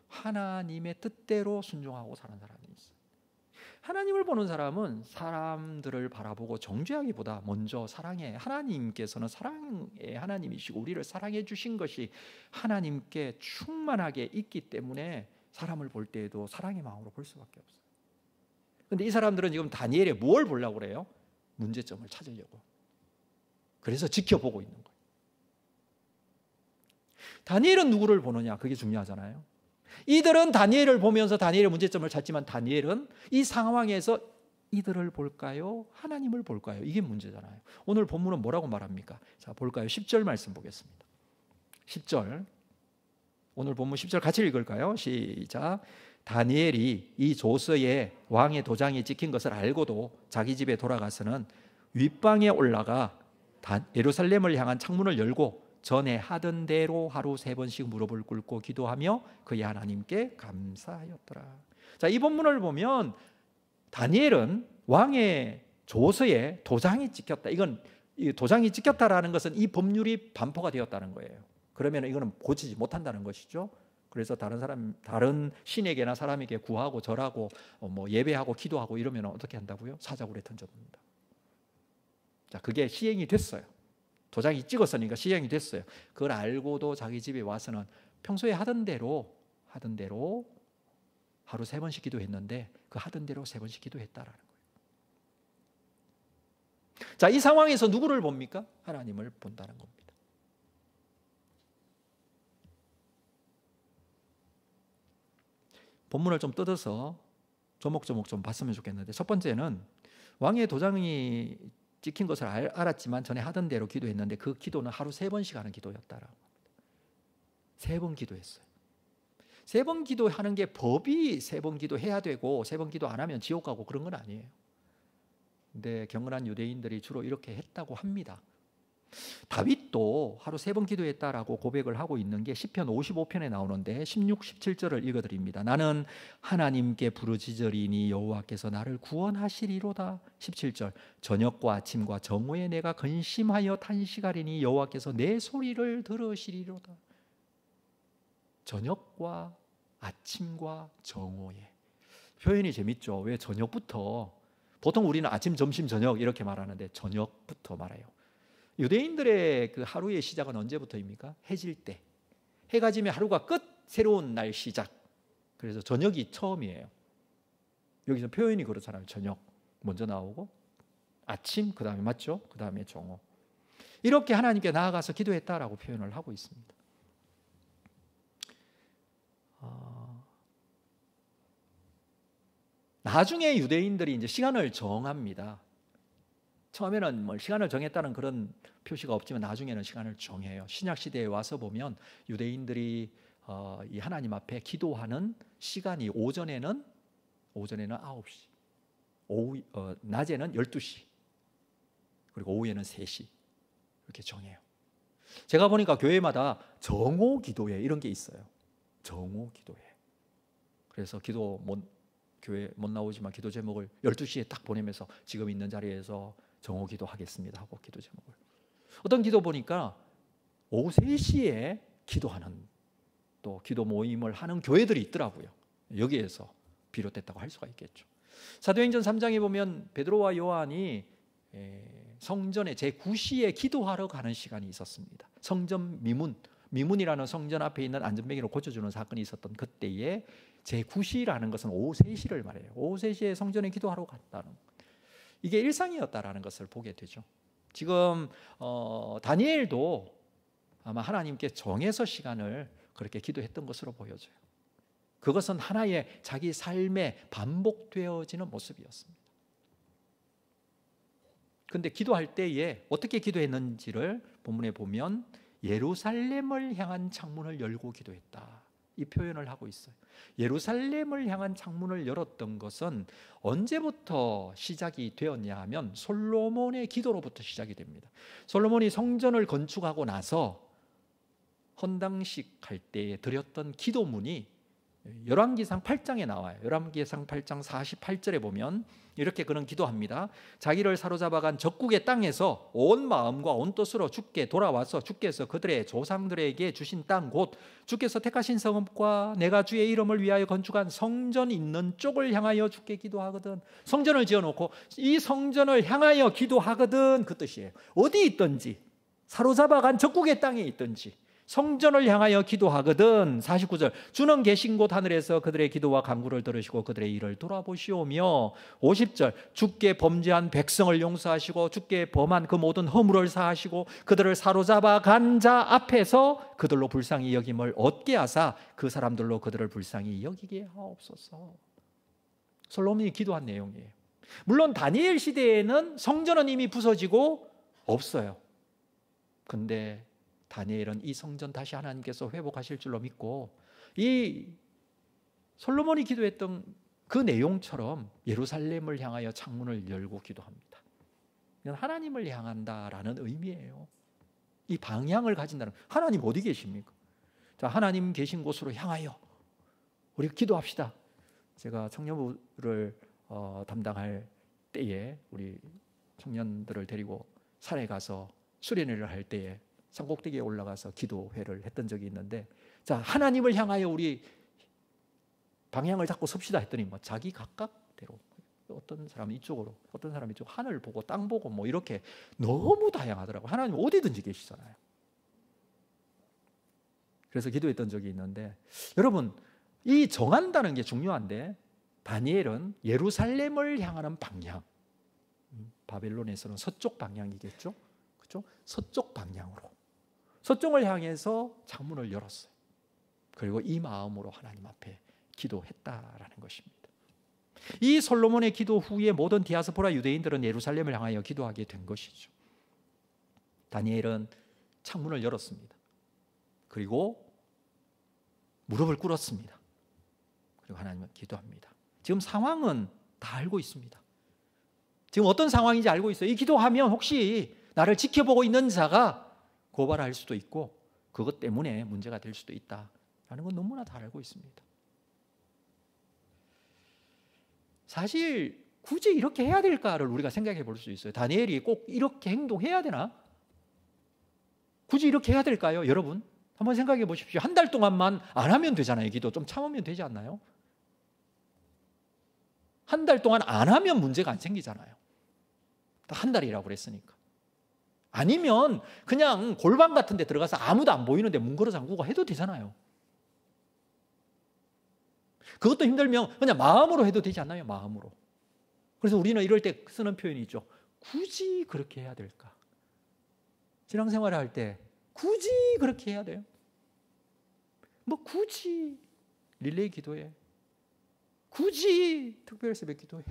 B: 하나님의 뜻대로 순종하고 사는 사람이 있어요. 하나님을 보는 사람은 사람들을 바라보고 정죄하기보다 먼저 사랑해. 하나님께서는 사랑의 하나님이시고 우리를 사랑해 주신 것이 하나님께 충만하게 있기 때문에 사람을 볼 때에도 사랑의 마음으로 볼 수밖에 없어요. 그런데 이 사람들은 지금 다니엘에 뭘 보려고 그래요? 문제점을 찾으려고. 그래서 지켜보고 있는 거예요. 다니엘은 누구를 보느냐? 그게 중요하잖아요. 이들은 다니엘을 보면서 다니엘의 문제점을 찾지만 다니엘은 이 상황에서 이들을 볼까요? 하나님을 볼까요? 이게 문제잖아요. 오늘 본문은 뭐라고 말합니까? 자, 볼까요? 10절 말씀 보겠습니다. 10절. 오늘 본문 10절 같이 읽을까요? 시작. 다니엘이 이 조서에 왕의 도장이 찍힌 것을 알고도 자기 집에 돌아가서는 윗방에 올라가 예루살렘을 향한 창문을 열고 전에 하던 대로 하루 3번씩 무릎을 꿇고 기도하며 그의 하나님께 감사하였더라. 자, 이 본문을 보면 다니엘은 왕의 조서에 도장이 찍혔다. 이건 이 도장이 찍혔다라는 것은 이 법률이 반포가 되었다는 거예요. 그러면 이거는 고치지 못한다는 것이죠. 그래서 다른 신에게나 사람에게 구하고 절하고 뭐 예배하고 기도하고 이러면 어떻게 한다고요? 사자굴에 던져봅니다. 자, 그게 시행이 됐어요. 도장이 찍었으니까 시행이 됐어요. 그걸 알고도 자기 집에 와서는 평소에 하던 대로 하루 3번씩 기도했는데 그 하던 대로 3번씩 기도했다라는 거예요. 자, 이 상황에서 누구를 봅니까? 하나님을 본다는 겁니다. 본문을 좀 뜯어서 조목조목 좀 봤으면 좋겠는데, 첫 번째는 왕의 도장이 찍힌 것을 알았지만 전에 하던 대로 기도했는데 그 기도는 하루 3번씩 하는 기도였다라고 합니다. 3번 기도했어요. 3번 기도하는 게 법이 3번 기도해야 되고 3번 기도 안 하면 지옥 가고 그런 건 아니에요. 근데 경건한 유대인들이 주로 이렇게 했다고 합니다. 다윗도 하루 3번 기도했다라고 고백을 하고 있는 게 시편 55편에 나오는데 16, 17절을 읽어드립니다. 나는 하나님께 부르짖으리니 여호와께서 나를 구원하시리로다. 17절 저녁과 아침과 정오에 내가 근심하여 탄식하리니 여호와께서 내 소리를 들으시리로다. 저녁과 아침과 정오에. 표현이 재밌죠. 왜 저녁부터? 보통 우리는 아침, 점심, 저녁 이렇게 말하는데 저녁부터 말해요. 유대인들의 그 하루의 시작은 언제부터입니까? 해질 때. 해가 지면 하루가 끝, 새로운 날 시작. 그래서 저녁이 처음이에요. 여기서 표현이 그렇잖아요. 저녁 먼저 나오고 아침, 그 다음에 맞죠? 그 다음에 정오. 이렇게 하나님께 나아가서 기도했다라고 표현을 하고 있습니다. 나중에 유대인들이 이제 시간을 정합니다. 처음에는 뭐 시간을 정했다는 그런 표시가 없지만 나중에는 시간을 정해요. 신약 시대에 와서 보면 유대인들이 이 하나님 앞에 기도하는 시간이 오전에는 9시, 낮에는 12시, 그리고 오후에는 3시 이렇게 정해요. 제가 보니까 교회마다 정오 기도회 이런 게 있어요. 정오 기도회. 그래서 교회 못 나오지만 기도 제목을 12시에 딱 보내면서 지금 있는 자리에서 정오 기도하겠습니다 하고 기도 제목을. 어떤 기도 보니까 오후 3시에 기도하는 또 기도 모임을 하는 교회들이 있더라고요. 여기에서 비롯됐다고 할 수가 있겠죠. 사도행전 3장에 보면 베드로와 요한이 성전에 제9시에 기도하러 가는 시간이 있었습니다. 성전 미문이라는 성전 앞에 있는 안전뱅이를 고쳐주는 사건이 있었던 그때에 제9시라는 것은 오후 3시를 말해요. 오후 3시에 성전에 기도하러 갔다는 이게 일상이었다라는 것을 보게 되죠. 지금 다니엘도 아마 하나님께 정해서 시간을 그렇게 기도했던 것으로 보여져요. 그것은 하나의 자기 삶에 반복되어지는 모습이었습니다. 그런데 기도할 때에 어떻게 기도했는지를 본문에 보면 예루살렘을 향한 창문을 열고 기도했다. 이 표현을 하고 있어요. 예루살렘을 향한 창문을 열었던 것은 언제부터 시작이 되었냐 하면 솔로몬의 기도로부터 시작이 됩니다. 솔로몬이 성전을 건축하고 나서 헌당식 할 때에 드렸던 기도문이 열왕기상 8장에 나와요. 열왕기상 8장 48절에 보면 이렇게 그는 기도합니다. 자기를 사로잡아간 적국의 땅에서 온 마음과 온 뜻으로 주께 돌아와서 주께서 그들의 조상들에게 주신 땅 곧 주께서 택하신 성읍과 내가 주의 이름을 위하여 건축한 성전 있는 쪽을 향하여 주께 기도하거든. 성전을 지어놓고 이 성전을 향하여 기도하거든, 그 뜻이에요. 어디 있든지, 사로잡아간 적국의 땅에 있든지 성전을 향하여 기도하거든. 49절 주는 계신 곳 하늘에서 그들의 기도와 간구를 들으시고 그들의 일을 돌아보시오며 50절 주께 범죄한 백성을 용서하시고 주께 범한 그 모든 허물을 사하시고 그들을 사로잡아 간 자 앞에서 그들로 불쌍히 여김을 얻게 하사 그 사람들로 그들을 불쌍히 여기게 하옵소서. 솔로몬이 기도한 내용이에요. 물론 다니엘 시대에는 성전은 이미 부서지고 없어요. 근데 다니엘은 이 성전 다시 하나님께서 회복하실 줄로 믿고 이 솔로몬이 기도했던 그 내용처럼 예루살렘을 향하여 창문을 열고 기도합니다. 이건 하나님을 향한다라는 의미예요. 이 방향을 가진다는, 하나님 어디 계십니까? 자, 하나님 계신 곳으로 향하여 우리 기도합시다. 제가 청년부를 담당할 때에 우리 청년들을 데리고 산에 가서 수련회를 할 때에 산꼭대기에 올라가서 기도회를 했던 적이 있는데, 자, 하나님을 향하여 우리 방향을 잡고 섭시다 했더니 뭐 자기 각각대로, 어떤 사람은 이쪽으로, 어떤 사람은 이쪽, 하늘 보고 땅 보고 뭐 이렇게 너무 다양하더라고요. 하나님 어디든지 계시잖아요. 그래서 기도했던 적이 있는데, 여러분 이 정한다는 게 중요한데 다니엘은 예루살렘을 향하는 방향, 바벨론에서는 서쪽 방향이겠죠. 그렇죠? 서쪽 방향으로, 서쪽을 향해서 창문을 열었어요. 그리고 이 마음으로 하나님 앞에 기도했다라는 것입니다. 이 솔로몬의 기도 후에 모든 디아스포라 유대인들은 예루살렘을 향하여 기도하게 된 것이죠. 다니엘은 창문을 열었습니다. 그리고 무릎을 꿇었습니다. 그리고 하나님을 기도합니다. 지금 상황은 다 알고 있습니다. 지금 어떤 상황인지 알고 있어요. 이 기도하면 혹시 나를 지켜보고 있는 자가 고발할 수도 있고 그것 때문에 문제가 될 수도 있다라는 건 너무나 다 알고 있습니다. 사실 굳이 이렇게 해야 될까를 우리가 생각해 볼 수 있어요. 다니엘이 꼭 이렇게 행동해야 되나? 굳이 이렇게 해야 될까요? 여러분 한번 생각해 보십시오. 한 달 동안만 안 하면 되잖아요. 기도 좀 참으면 되지 않나요? 한 달 동안 안 하면 문제가 안 생기잖아요. 한 달이라고 그랬으니까. 아니면 그냥 골방 같은 데 들어가서 아무도 안 보이는데 문 걸어 잠그고 해도 되잖아요. 그것도 힘들면 그냥 마음으로 해도 되지 않나요? 마음으로. 그래서 우리는 이럴 때 쓰는 표현이 있죠. 굳이 그렇게 해야 될까? 신앙생활을 할 때 굳이 그렇게 해야 돼요? 뭐 굳이 릴레이 기도해, 굳이 특별 새벽 기도해,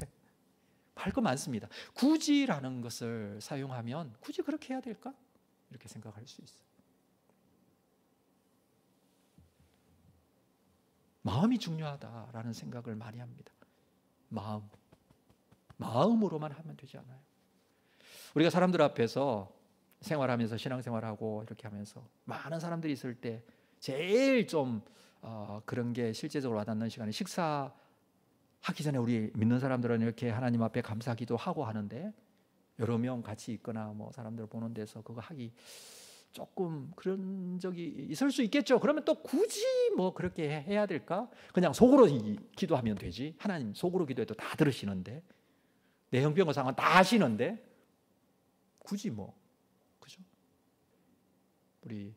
B: 할 거 많습니다. 굳이라는 것을 사용하면 굳이 그렇게 해야 될까? 이렇게 생각할 수 있어요. 마음이 중요하다라는 생각을 많이 합니다. 마음으로만 하면 되지 않아요. 우리가 사람들 앞에서 생활하면서 신앙생활하고 이렇게 하면서 많은 사람들이 있을 때 제일 좀 그런 게 실제적으로 와닿는 시간이 식사하기 전에 우리 믿는 사람들은 이렇게 하나님 앞에 감사기도 하고 하는데 여러 명 같이 있거나 뭐 사람들 보는 데서 그거 하기 조금 그런 적이 있을 수 있겠죠. 그러면 또 굳이 뭐 그렇게 해야 될까? 그냥 속으로 기도하면 되지. 하나님 속으로 기도해도 다 들으시는데, 내 형편과 상황 다 아시는데 굳이 뭐, 그죠? 우리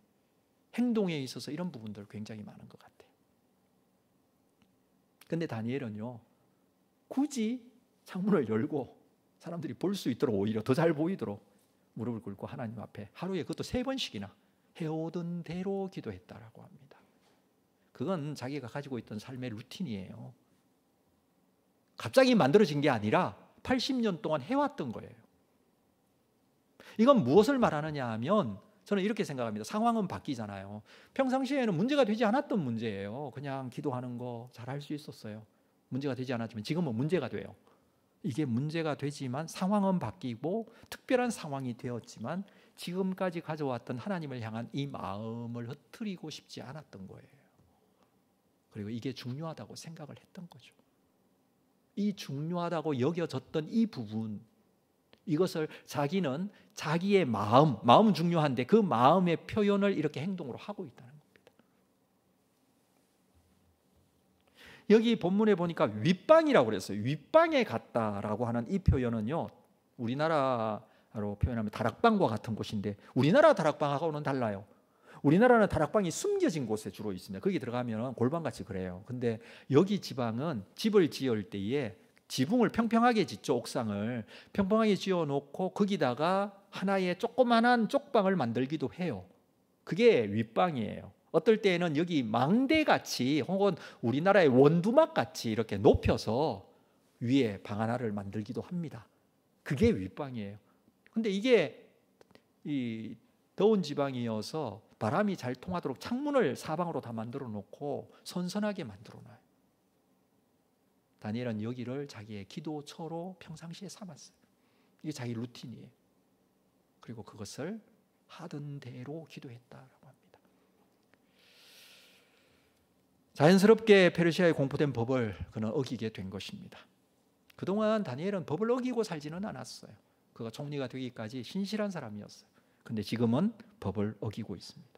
B: 행동에 있어서 이런 부분들 굉장히 많은 것 같아요. 근데 다니엘은요, 굳이 창문을 열고 사람들이 볼 수 있도록, 오히려 더 잘 보이도록 무릎을 꿇고 하나님 앞에 하루에 그것도 3번씩이나 해오던 대로 기도했다라고 합니다. 그건 자기가 가지고 있던 삶의 루틴이에요. 갑자기 만들어진 게 아니라 80년 동안 해왔던 거예요. 이건 무엇을 말하느냐 하면, 저는 이렇게 생각합니다. 상황은 바뀌잖아요. 평상시에는 문제가 되지 않았던 문제예요. 그냥 기도하는 거 잘할 수 있었어요. 문제가 되지 않았지만 지금은 문제가 돼요. 이게 문제가 되지만 상황은 바뀌고 특별한 상황이 되었지만 지금까지 가져왔던 하나님을 향한 이 마음을 흐트리고 싶지 않았던 거예요. 그리고 이게 중요하다고 생각을 했던 거죠. 이 중요하다고 여겨졌던 이 부분, 이것을 자기는 자기의 마음은 중요한데 그 마음의 표현을 이렇게 행동으로 하고 있다는 겁니다. 여기 본문에 보니까 윗방이라고 그랬어요. 윗방에 갔다라고 하는 이 표현은요, 우리나라로 표현하면 다락방과 같은 곳인데 우리나라 다락방하고는 달라요. 우리나라는 다락방이 숨겨진 곳에 주로 있습니다. 거기 들어가면 골방같이 그래요. 근데 여기 지방은 집을 지을 때에 지붕을 평평하게 짓죠. 옥상을 평평하게 지어놓고 거기다가 하나의 조그만한 쪽방을 만들기도 해요. 그게 윗방이에요. 어떨 때는 여기 망대같이 혹은 우리나라의 원두막같이 이렇게 높여서 위에 방 하나를 만들기도 합니다. 그게 윗방이에요. 근데 이게 이 더운 지방이어서 바람이 잘 통하도록 창문을 사방으로 다 만들어 놓고 선선하게 만들어 놔요. 다니엘은 여기를 자기의 기도처로 평상시에 삼았어요. 이게 자기 루틴이에요. 그리고 그것을 하던 대로 기도했다라고 합니다. 자연스럽게 페르시아에 공포된 법을 그는 어기게 된 것입니다. 그동안 다니엘은 법을 어기고 살지는 않았어요. 그가 총리가 되기까지 신실한 사람이었어요. 근데 지금은 법을 어기고 있습니다.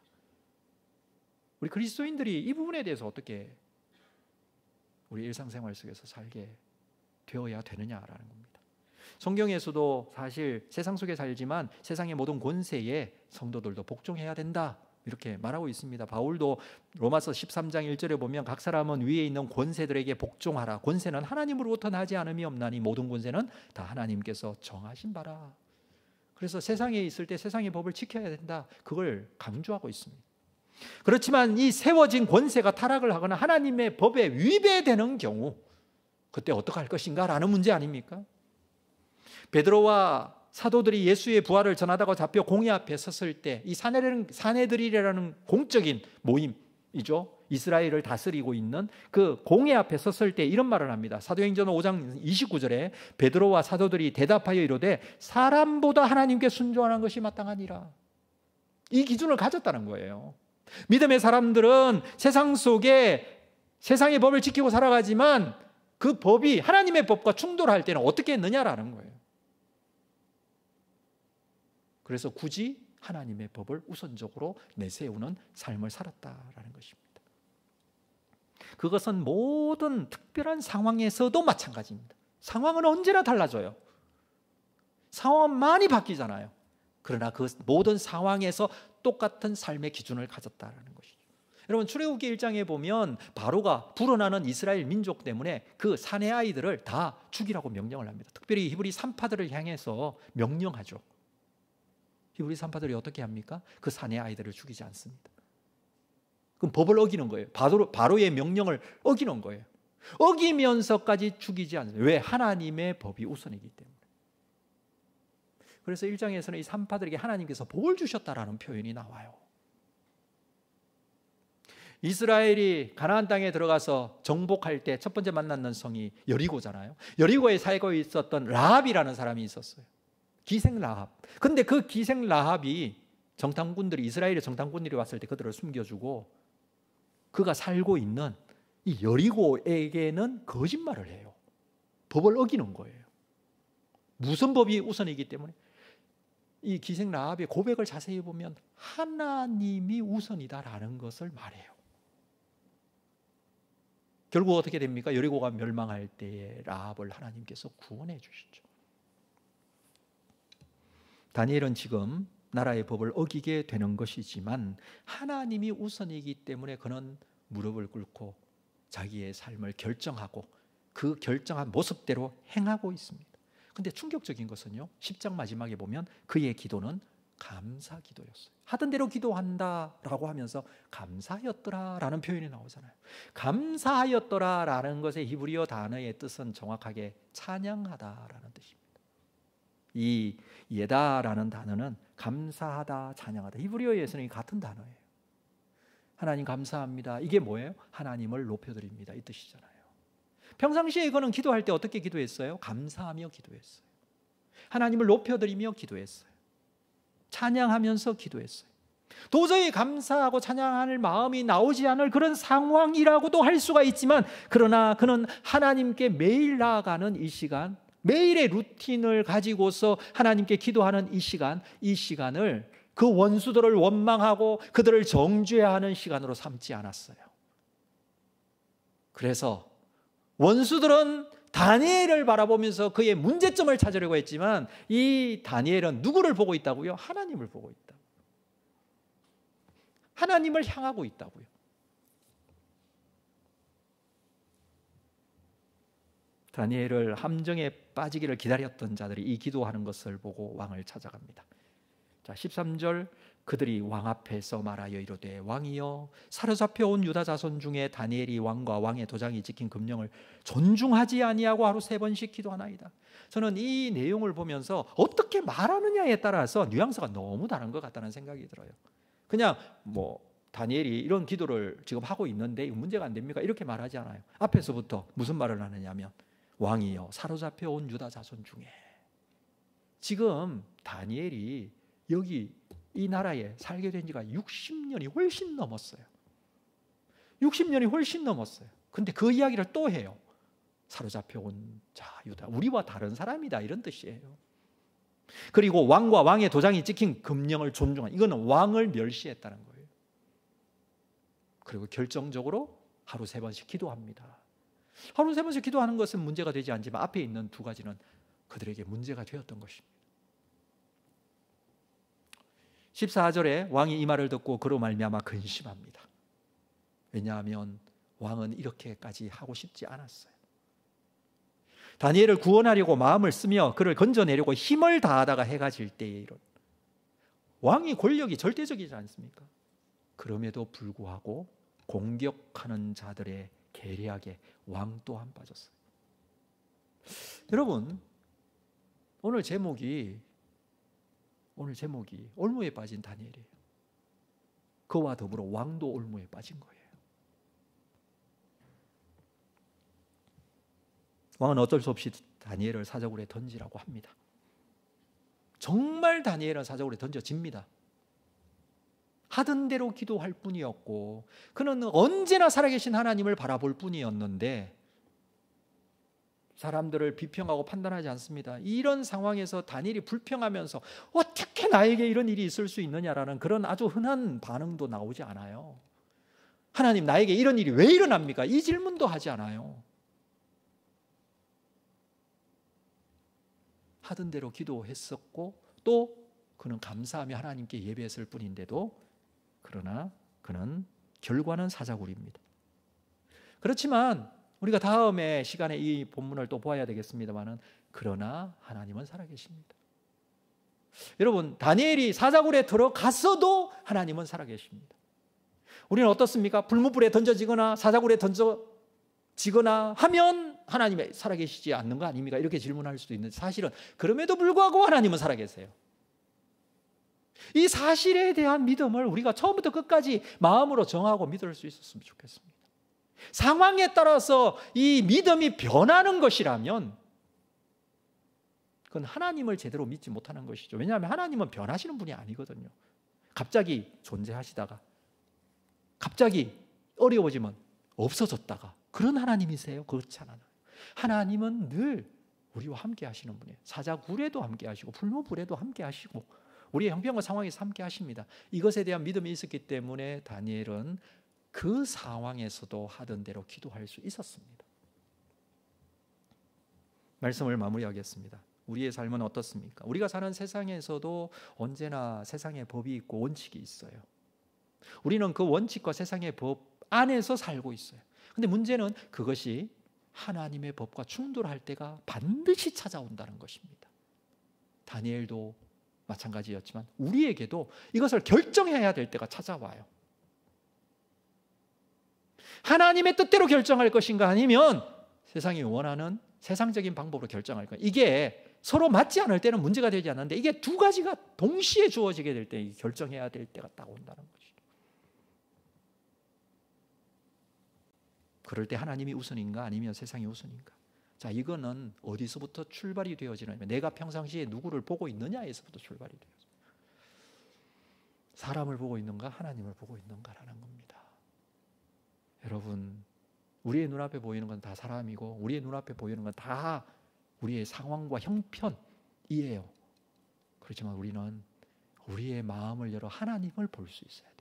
B: 우리 그리스도인들이 이 부분에 대해서 어떻게 우리 일상생활 속에서 살게 되어야 되느냐라는 겁니다. 성경에서도 사실 세상 속에 살지만 세상의 모든 권세에 성도들도 복종해야 된다 이렇게 말하고 있습니다. 바울도 로마서 13장 1절에 보면 각 사람은 위에 있는 권세들에게 복종하라. 권세는 하나님으로부터 나지 않음이 없나니 모든 권세는 다 하나님께서 정하신 바라. 그래서 세상에 있을 때 세상의 법을 지켜야 된다. 그걸 강조하고 있습니다. 그렇지만 이 세워진 권세가 타락을 하거나 하나님의 법에 위배되는 경우 그때 어떻게 할 것인가 라는 문제 아닙니까? 베드로와 사도들이 예수의 부활을 전하다가 잡혀 공회 앞에 섰을 때 이 사내들이라는 공적인 모임이죠. 이스라엘을 다스리고 있는 그 공회 앞에 섰을 때 이런 말을 합니다. 사도행전 5장 29절에 베드로와 사도들이 대답하여 이르되 사람보다 하나님께 순종하는 것이 마땅하니라. 이 기준을 가졌다는 거예요. 믿음의 사람들은 세상 속에 세상의 법을 지키고 살아가지만 그 법이 하나님의 법과 충돌할 때는 어떻게 했느냐라는 거예요. 그래서 굳이 하나님의 법을 우선적으로 내세우는 삶을 살았다라는 것입니다. 그것은 모든 특별한 상황에서도 마찬가지입니다. 상황은 언제나 달라져요. 상황은 많이 바뀌잖아요. 그러나 그 모든 상황에서 똑같은 삶의 기준을 가졌다는 것이죠. 여러분 출애굽기 1장에 보면 바로가 불어나는 이스라엘 민족 때문에 그 사내 아이들을 다 죽이라고 명령을 합니다. 특별히 히브리 산파들을 향해서 명령하죠. 히브리 산파들이 어떻게 합니까? 그 사내 아이들을 죽이지 않습니다. 그럼 법을 어기는 거예요. 바로의 명령을 어기는 거예요. 어기면서까지 죽이지 않습니다. 왜? 하나님의 법이 우선이기 때문에. 그래서 1장에서는 이 산파들에게 하나님께서 복을 주셨다라는 표현이 나와요. 이스라엘이 가나안 땅에 들어가서 정복할 때 첫 번째 만났는 성이 여리고잖아요. 여리고에 살고 있었던 라합이라는 사람이 있었어요. 기생 라합. 근데 그 기생 라합이 이스라엘의 정탐꾼들이 왔을 때 그들을 숨겨주고 그가 살고 있는 이 여리고에게는 거짓말을 해요. 법을 어기는 거예요. 무슨 법이 우선이기 때문에 이 기생 라합의 고백을 자세히 보면 하나님이 우선이다라는 것을 말해요. 결국 어떻게 됩니까? 여리고가 멸망할 때에 라합을 하나님께서 구원해 주시죠. 다니엘은 지금 나라의 법을 어기게 되는 것이지만 하나님이 우선이기 때문에 그는 무릎을 꿇고 자기의 삶을 결정하고 그 결정한 모습대로 행하고 있습니다. 근데 충격적인 것은요, 10장 마지막에 보면 그의 기도는 감사 기도였어요. 하던 대로 기도한다라고 하면서 감사하였더라라는 표현이 나오잖아요. 감사하였더라라는 것의 히브리어 단어의 뜻은 정확하게 찬양하다라는 뜻입니다. 이 예다라는 단어는 감사하다, 찬양하다. 히브리어에서는 같은 단어예요. 하나님 감사합니다. 이게 뭐예요? 하나님을 높여드립니다. 이 뜻이잖아요. 평상시에 이거는 기도할 때 어떻게 기도했어요? 감사하며 기도했어요. 하나님을 높여드리며 기도했어요. 찬양하면서 기도했어요. 도저히 감사하고 찬양할 마음이 나오지 않을 그런 상황이라고도 할 수가 있지만, 그러나 그는 하나님께 매일 나아가는 이 시간, 매일의 루틴을 가지고서 하나님께 기도하는 이 시간을 그 원수들을 원망하고 그들을 정죄해야 하는 시간으로 삼지 않았어요. 그래서 원수들은 다니엘을 바라보면서 그의 문제점을 찾으려고 했지만, 이 다니엘은 누구를 보고 있다고요? 하나님을 보고 있다. 하나님을 향하고 있다고요. 다니엘을 함정에 빠지기를 기다렸던 자들이 이 기도하는 것을 보고 왕을 찾아갑니다. 자, 13절, 그들이 왕 앞에서 말하여 이르되 왕이여, 사로잡혀 온 유다 자손 중에 다니엘이 왕과 왕의 도장이 찍힌 금령을 존중하지 아니하고 하루 3번씩 기도하나이다. 저는 이 내용을 보면서 어떻게 말하느냐에 따라서 뉘앙스가 너무 다른 것 같다는 생각이 들어요. 그냥 다니엘이 이런 기도를 지금 하고 있는데 문제가 안 됩니까? 이렇게 말하지 않아요. 앞에서부터 무슨 말을 하느냐면, 왕이여, 사로잡혀 온 유다 자손 중에, 지금 다니엘이 여기 이 나라에 살게 된 지가 60년이 훨씬 넘었어요. 60년이 훨씬 넘었어요. 근데 그 이야기를 또 해요. 사로잡혀 온 자 유다, 우리와 다른 사람이다, 이런 뜻이에요. 그리고 왕과 왕의 도장이 찍힌 금령을 존중한, 이거는 왕을 멸시했다는 거예요. 그리고 결정적으로 하루 3번씩 기도합니다. 하루 3번씩 기도하는 것은 문제가 되지 않지만 앞에 있는 2가지는 그들에게 문제가 되었던 것입니다. 14절에 왕이 이 말을 듣고 그로 말미암아 근심합니다. 왜냐하면 왕은 이렇게까지 하고 싶지 않았어요. 다니엘을 구원하려고 마음을 쓰며 그를 건져내려고 힘을 다하다가 해가 질 때에 이런, 왕의 권력이 절대적이지 않습니까? 그럼에도 불구하고 공격하는 자들의 계략에 왕 또한 빠졌어요. 여러분, 오늘 제목이 올무에 빠진 다니엘이에요. 그와 더불어 왕도 올무에 빠진 거예요. 왕은 어쩔 수 없이 다니엘을 사자굴에 던지라고 합니다. 정말 다니엘은 사자굴에 던져집니다. 하던 대로 기도할 뿐이었고, 그는 언제나 살아계신 하나님을 바라볼 뿐이었는데 사람들을 비평하고 판단하지 않습니다. 이런 상황에서 다니엘이 불평하면서 어떻게 나에게 이런 일이 있을 수 있느냐라는 그런 아주 흔한 반응도 나오지 않아요. 하나님, 나에게 이런 일이 왜 일어납니까? 이 질문도 하지 않아요. 하던 대로 기도했었고 또 그는 감사하며 하나님께 예배했을 뿐인데도, 그러나 그는 결과는 사자굴입니다. 그렇지만 우리가 다음에 시간에 이 본문을 또 보아야 되겠습니다만은, 그러나 하나님은 살아계십니다. 여러분, 다니엘이 사자굴에 들어갔어도 하나님은 살아계십니다. 우리는 어떻습니까? 불문불에 던져지거나 사자굴에 던져지거나 하면 하나님이 살아계시지 않는 거 아닙니까? 이렇게 질문할 수도 있는데, 사실은 그럼에도 불구하고 하나님은 살아계세요. 이 사실에 대한 믿음을 우리가 처음부터 끝까지 마음으로 정하고 믿을 수 있었으면 좋겠습니다. 상황에 따라서 이 믿음이 변하는 것이라면 그건 하나님을 제대로 믿지 못하는 것이죠. 왜냐하면 하나님은 변하시는 분이 아니거든요. 갑자기 존재하시다가 갑자기 어려워지면 없어졌다가 그런 하나님이세요? 그렇지 않아요. 하나님은 늘 우리와 함께 하시는 분이에요. 사자굴에도 함께 하시고 불모불에도 함께 하시고 우리의 형편과 상황에서 함께 하십니다. 이것에 대한 믿음이 있었기 때문에 다니엘은 그 상황에서도 하던 대로 기도할 수 있었습니다. 말씀을 마무리하겠습니다. 우리의 삶은 어떻습니까? 우리가 사는 세상에서도 언제나 세상의 법이 있고 원칙이 있어요. 우리는 그 원칙과 세상의 법 안에서 살고 있어요. 근데 문제는 그것이 하나님의 법과 충돌할 때가 반드시 찾아온다는 것입니다. 다니엘도 마찬가지였지만 우리에게도 이것을 결정해야 될 때가 찾아와요. 하나님의 뜻대로 결정할 것인가, 아니면 세상이 원하는 세상적인 방법으로 결정할 것인가. 이게 서로 맞지 않을 때는 문제가 되지 않는데, 이게 두 가지가 동시에 주어지게 될 때 결정해야 될 때가 딱 온다는 것이죠. 그럴 때 하나님이 우선인가 아니면 세상이 우선인가. 자, 이거는 어디서부터 출발이 되어지냐면 내가 평상시에 누구를 보고 있느냐에서부터 출발이 되어져요. 사람을 보고 있는가 하나님을 보고 있는가라는 겁니다. 여러분, 우리의 눈앞에 보이는 건 다 사람이고 우리의 눈앞에 보이는 건 다 우리의 상황과 형편이에요. 그렇지만 우리는 우리의 마음을 열어 하나님을 볼 수 있어야 돼요.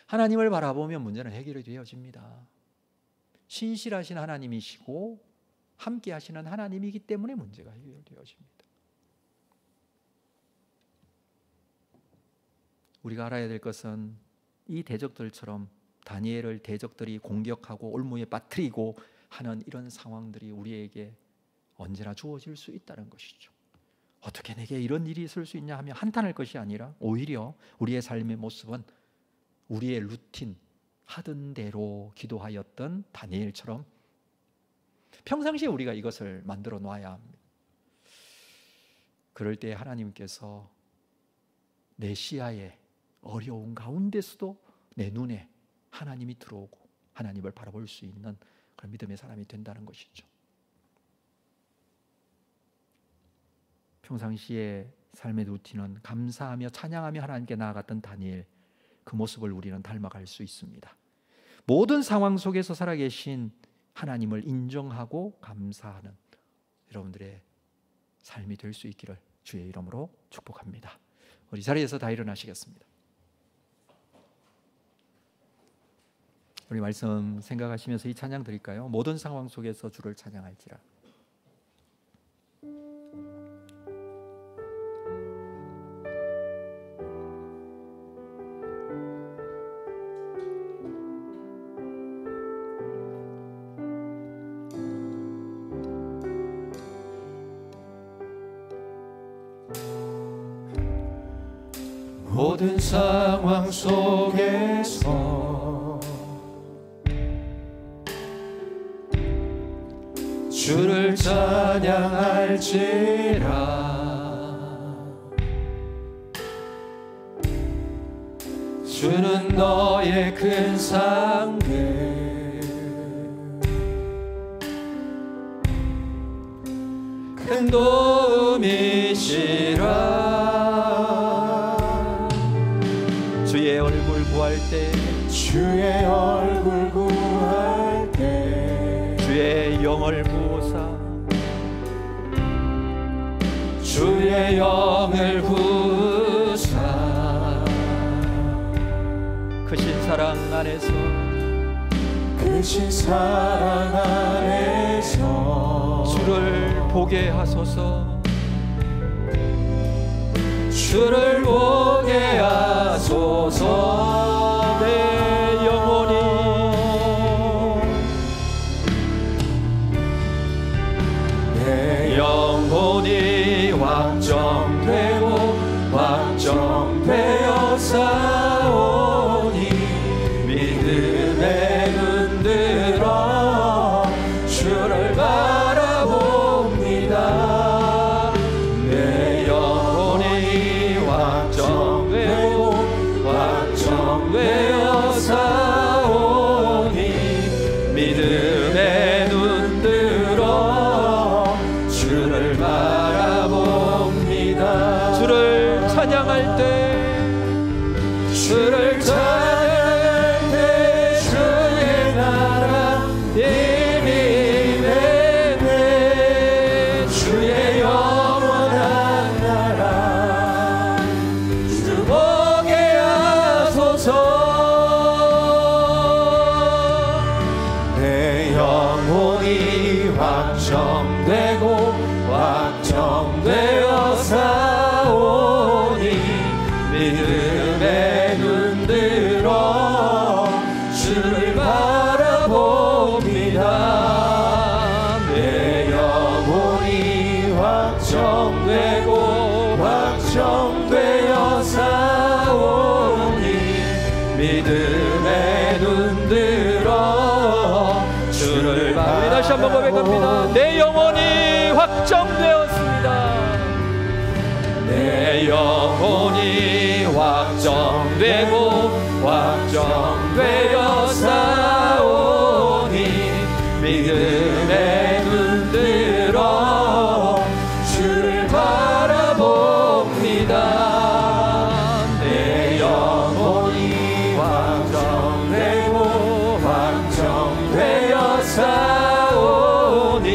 B: 하나님을 바라보면 문제는 해결이 되어집니다. 신실하신 하나님이시고 함께 하시는 하나님이기 때문에 문제가 해결되어집니다. 우리가 알아야 될 것은 이 대적들처럼 다니엘을 대적들이 공격하고 올무에 빠뜨리고 하는 이런 상황들이 우리에게 언제나 주어질 수 있다는 것이죠. 어떻게 내게 이런 일이 있을 수 있냐 하며 한탄할 것이 아니라 오히려 우리의 삶의 모습은 우리의 루틴, 하던 대로 기도하였던 다니엘처럼 평상시에 우리가 이것을 만들어 놔야 합니다. 그럴 때 하나님께서 내 시야에 어려운 가운데서도 내 눈에 하나님이 들어오고 하나님을 바라볼 수 있는 그런 믿음의 사람이 된다는 것이죠. 평상시에 삶의 루틴은 감사하며 찬양하며 하나님께 나아갔던 다니엘, 그 모습을 우리는 닮아갈 수 있습니다. 모든 상황 속에서 살아계신 하나님을 인정하고 감사하는 여러분들의 삶이 될 수 있기를 주의 이름으로 축복합니다. 우리 자리에서 다 일어나시겠습니다. 우리 말씀 생각하시면서 이 찬양 드릴까요? 모든 상황 속에서 주를 찬양할지라.
A: 모든 상황 속에서 주를 찬양할지라. 주는 너의 큰 상급, 큰 도움이시라.
B: 주의 얼굴 구할 때,
A: 주의 얼굴 구할 때,
B: 주의 영을 부으사,
A: 주의 영을 부으사,
B: 크신 사랑 안에서,
A: 크신 사랑 안에서
B: 주를 보게 하소서.
A: 주를 보게 하소서.
B: 내 영혼이,
A: 내 영혼이 확정되고 확정되어 싸우니 믿음에 눈들어 주를 바라봅니다. 내 영혼이 확정되고 확정되어 싸우니 믿음에 눈들어 주를 바라봅니다.
B: 주를 찬양할 때,
A: 주를 찬양할 때 주의 나라 이미 임했네. 주의 영원한 나라 주 보게 하소서. 내 영혼이 확정되고 확정되어 싸우니 믿음에 눈들
B: 확정되고 확정되어 사오니 믿음에 눈들어 주를 바라. 우리 다시 한번 고백합니다. 내 영혼이 확정되었습니다. 내 영혼이 확정되고 확정되어 사오니 믿음에 눈들어 주를 바라봅니다. 내 영혼이 확정되고 확정되어 사오니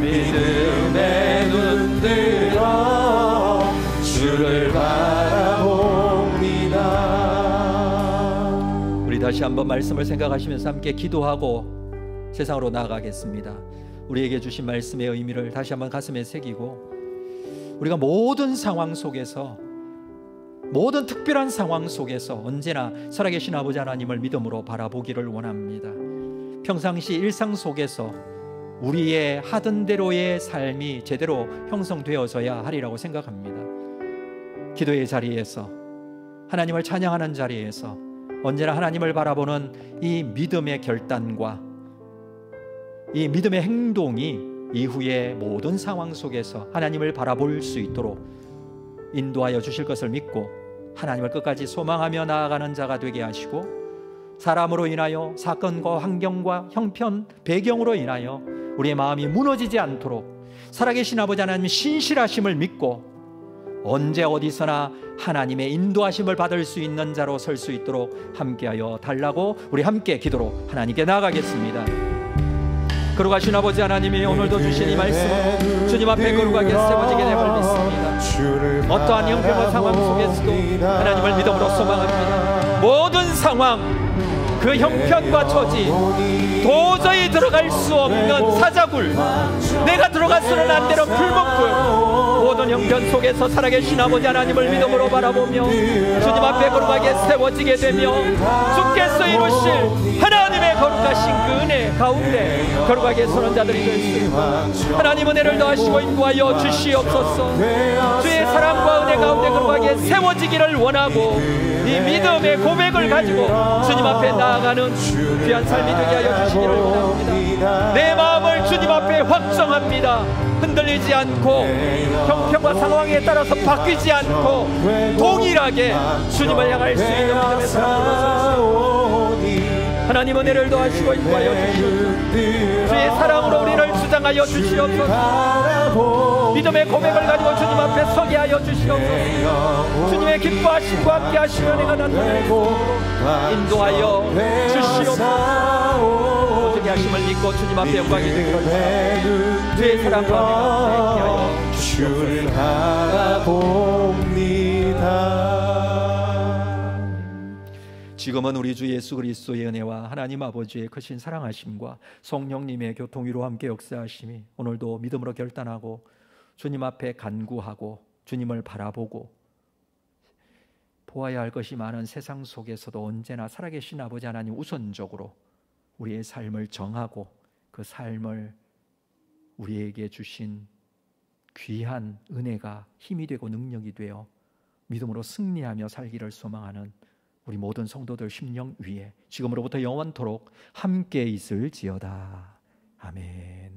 B: 믿음에 눈들어 주를 바라봅니다. 우리 다시 한번 말씀을 생각하시면서 함께 기도하고 세상으로 나아가겠습니다. 우리에게 주신 말씀의 의미를 다시 한번 가슴에 새기고 우리가 모든 상황 속에서 모든 특별한 상황 속에서 언제나 살아계신 아버지 하나님을 믿음으로 바라보기를 원합니다. 평상시 일상 속에서 우리의 하던 대로의 삶이 제대로 형성되어져야 하리라고 생각합니다. 기도의 자리에서 하나님을 찬양하는 자리에서 언제나 하나님을 바라보는 이 믿음의 결단과 이 믿음의 행동이 이후의 모든 상황 속에서 하나님을 바라볼 수 있도록 인도하여 주실 것을 믿고 하나님을 끝까지 소망하며 나아가는 자가 되게 하시고 사람으로 인하여 사건과 환경과 형편, 배경으로 인하여 우리의 마음이 무너지지 않도록 살아계신 아버지 하나님의 신실하심을 믿고 언제 어디서나 하나님의 인도하심을 받을 수 있는 자로 설 수 있도록 함께하여 달라고 우리 함께 기도로 하나님께 나아가겠습니다. 거룩하신 아버지 하나님이 오늘도 주신 이 말씀은 주님 앞에 거룩하게 세워지게 됨을 믿습니다. 어떠한 형편과 상황 속에서도 하나님을 믿음으로 소망합니다. 모든 상황, 그 형편과 처지, 도저히 들어갈 수 없는 사자굴, 내가 들어가서는 안 되는 풀목굴, 모든 형편 속에서 살아계신 아버지 하나님을 믿음으로 바라보며 주님 앞에 거룩하게 세워지게 되며 주께서 이루실 하나님의 거룩하신 그 은혜 가운데 거룩하게 서는 자들이 될 수 있고 하나님 은혜를 더하시고 인도하여 주시옵소서. 주의 사랑과 은혜 가운데 거룩하게 세워지기를 원하고 이 믿음의 고백을 가지고 주님 앞에 나아가는 귀한 삶이 되게 하여 주시기를 원합니다. 내 마음을 주님 앞에 확정합니다. 흔들리지 않고 형편과 상황에 따라서 바뀌지 않고 동일하게 주님을 향할 수 있는 믿음의 사랑으로 하나님 은혜를 더하시고 인도하여 주시옵소서. 주의 사랑으로 우리를 주장하여 주시옵소서. 믿음의 고백을 가지고 주님 앞에 서게 하여 주시옵소서. 주님의 기뻐하심과 함께 하시며 내가 나타내고 인도하여 주시옵소서. 모든 하심을 믿고 주님 앞에 영광이 되기를 원합니다. 주의 사랑과 은혜가 함께 하여 주시옵소서. 지금은 우리 주 예수 그리스도의 은혜와 하나님 아버지의 크신 사랑하심과 성령님의 교통위로 함께 역사하심이 오늘도 믿음으로 결단하고 주님 앞에 간구하고 주님을 바라보고 보아야 할 것이 많은 세상 속에서도 언제나 살아계신 아버지 하나님 우선적으로 우리의 삶을 정하고 그 삶을 우리에게 주신 귀한 은혜가 힘이 되고 능력이 되어 믿음으로 승리하며 살기를 소망하는 우리 모든 성도들 심령 위에 지금으로부터 영원토록 함께 있을지어다. 아멘.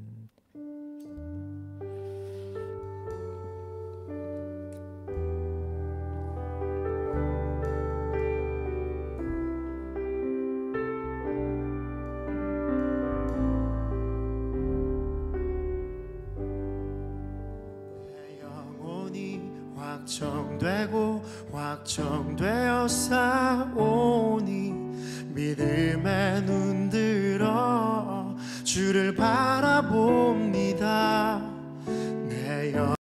D: 확정되고 확정되어 사오니 믿음에 눈들어 주를 바라봅니다. 내